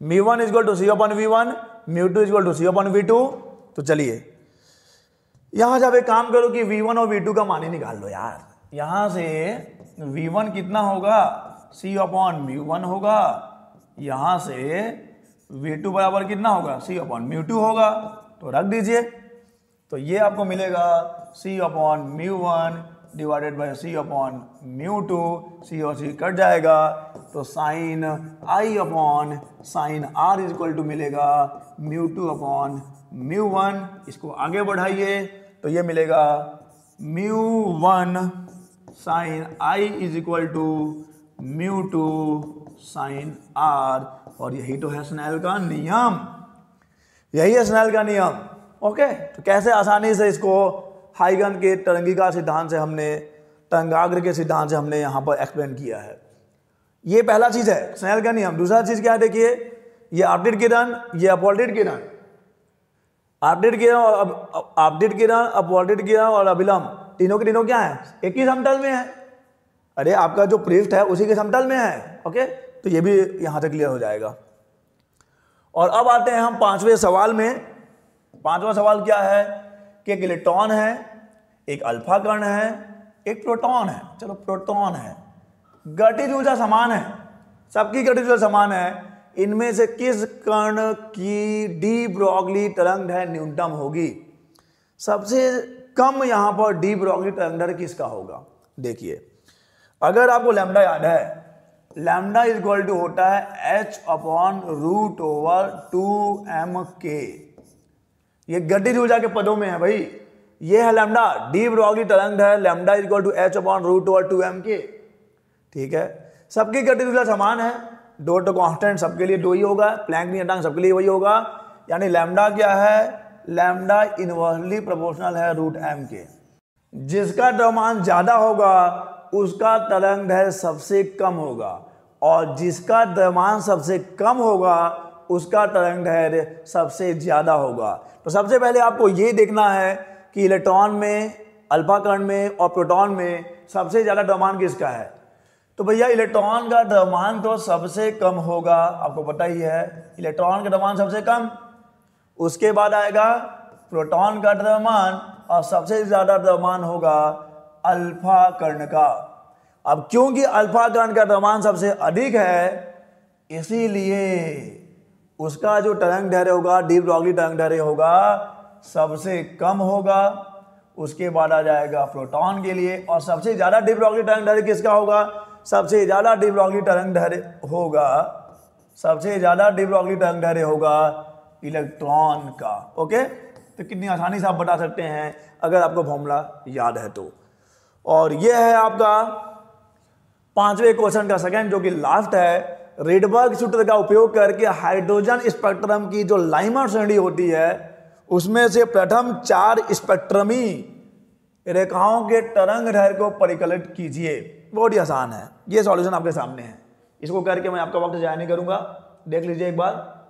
[SPEAKER 1] μ1 equal to C upon V1, μ2 equal to C upon V2। तो चलिए यहां जब एक काम करो कि V1 और V2 का मान ही निकाल लो यार। यहां से V1 कितना होगा, C अपॉन μ1 होगा, यहां से V2 बराबर कितना होगा, C अपॉन μ2 होगा। तो रख दीजिए, तो ये आपको मिलेगा C upon μ1 divided by C upon μ2, C और C कट जाएगा, तो sine I upon sine R is equal to मिलेगा μ2 अपॉन μ1। इसको आगे बढ़ाइए तो ये मिलेगा μ1 sine I is equal to μ2 sine R, और यही तो है स्नेल का नियम, यही है स्नेल का नियम। ओके, तो कैसे आसानी से इसको हाइगन के तरंगिका सिद्धांत से हमने, तरंगाग्र के सिद्धांत से हमने यहां पर एक्सप्लेन किया है। ये पहला चीज है स्नेल का नियम। दूसरा चीज क्या है, देखिए ये अपडेट किरण, ये अपवर्टेड किरण, अपडेट किरण, अपवर्टेड किरण और अभिलंब, तीनों के तीनों क्या है, एक ही समतल में है। अरे आपका जो पृष्ठ है उसी के समतल में है। ओके, तो ये भी यहां से क्लियर हो जाएगा। और अब आते हैं हम पांचवें सवाल में। पांचवा सवाल क्या है कि एक इलेक्ट्रॉन है, एक अल्फा कण है, एक प्रोटॉन है। चलो प्रोटॉन है, गतिज ऊर्जा समान है, सबकी गतिज ऊर्जा समान है। इनमें से किस कण की डी ब्रॉगली तरंगदैर्घ्य न्यूनतम होगी, सबसे कम यहां पर डी ब्रॉगली तरंगदैर्घ्य किसका होगा। देखिए अगर आपको लैम्डा याद है, लैम्डा इज इक्वल टू होता है h upon root over 2m k। ये गतिज ऊर्जा के पदों में है भाई, ये है लैम्डा, डी ब्रॉगली तरंगदैर्घ्य lambda is equal to h upon root over 2m k। ठीक है, सबकी गतिज ऊर्जा समान है, दो तो कांस्टेंट सबके लिए दो ही होगा, प्लैंक नियतांक सबके लिए वही होगा, यानी लैम्डा क्या है, लैम्डा इनवर्सली प्रोपोर्शनल है रूट m के। जिसका द्रव्यमान ज्यादा होगा उसका तरंगदैर्घ्य सबसे कम होगा, और जिसका द्रव्यमान सबसे कम होगा उसका तरंगदैर्घ्य सबसे ज्यादा होगा। तो सबसे पहले आपको ये देखना है कि इलेक्ट्रॉन में, अल्फा कण में और प्रोटॉन में सबसे ज्यादा द्रव्यमान किसका है। तो भैया इलेक्ट्रॉन का द्रव्यमान तो सबसे कम होगा, आपको पता ही है, इलेक्ट्रॉन का द्रव्यमान सबसे कम, उसके बाद आएगा प्रोटॉन का द्रव्यमान, और सबसे ज्यादा द्रव्यमान होगा अल्फा कण का। अब क्योंकि अल्फा कण का द्रव्यमान सबसे अधिक है, इसीलिए उसका जो तरंगदैर्घ्य होगा, डी ब्रॉगली तरंगदैर्घ्य होगा, सबसे कम होगा। उसके बाद आ जाएगा प्रोटॉन के लिए, और सबसे ज्यादा डी ब्रॉगली तरंगदैर्घ्य किसका होगा, सबसे ज़्यादा डी ब्रॉगली तरंगदैर्घ्य होगा, सबसे ज़्यादा डी ब्रॉगली तरंगदैर्घ्य होगा इलेक्ट्रॉन का। ओके, तो कितनी आसानी से आप बता सकते हैं अगर आपको फॉर्मूला याद है तो। और ये है आपका 5वें क्वेश्चन का सेकंड, जो कि लास्ट है। रेडबर्ग सूत्र का उपयोग करके हाइड्रोजन स्पेक्ट्रम की जो लाइमर श्रेणी होती है उसमें से प्रथम 4 स्पेक्ट्रमी रेखाओं के तरंगदैर्घ्य को परिकलित कीजिए। बहुत ही आसान है, ये सॉल्यूशन आपके सामने है। इसको करके मैं आपका वक्त जाया नहीं करूंगा, देख लीजिए एक बार।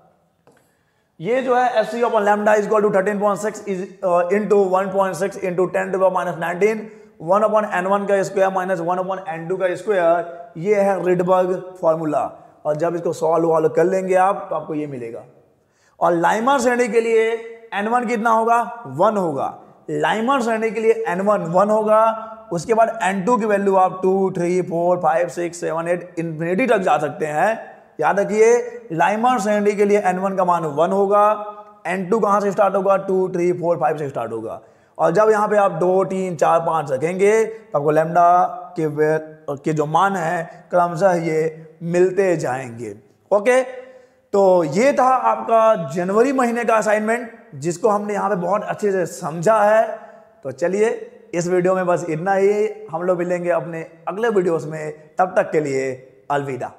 [SPEAKER 1] ये जो है Sc upon lambda is equal to 13.6 into 1.6 into 10 to the minus 19 1 अपॉन n1 का स्क्वायर माइनस 1 अपॉन n2 का स्क्वायर, ये है रेडबर्ग फॉर्मूला। और जब इसको सॉल्व कर लेंगे आप तो आपको ये मिलेगा। और लाइमर श्रेणी के लिए n1 कितना होगा, 1 होगा। लाइमर श्रेणी के लिए n1 1 होगा। उसके बाद n2 की वैल्यू आप 2 3 4 5 6 7 8 इंफिनिटी तक जा सकते हैं। याद रखिए, लाइमर श्रेणी के लिए n1 का मान 1 होगा, n2 कहां से स्टार्ट होगा, 2 3 4 5 से स्टार्ट होगा। और जब यहां पे आप 2 3 4 5 रखेंगे तो आपको लैम्डा के जो मान है क्रमशः ये मिलते जाएंगे। ओके, तो ये था आपका जनवरी महीने का असाइनमेंट, जिसको हमने यहाँ पे बहुत अच्छे से समझा है। तो चलिए, इस वीडियो में बस इतना ही। हम लोग मिलेंगे अपने अगले वीडियोस में, तब तक के लिए अलविदा।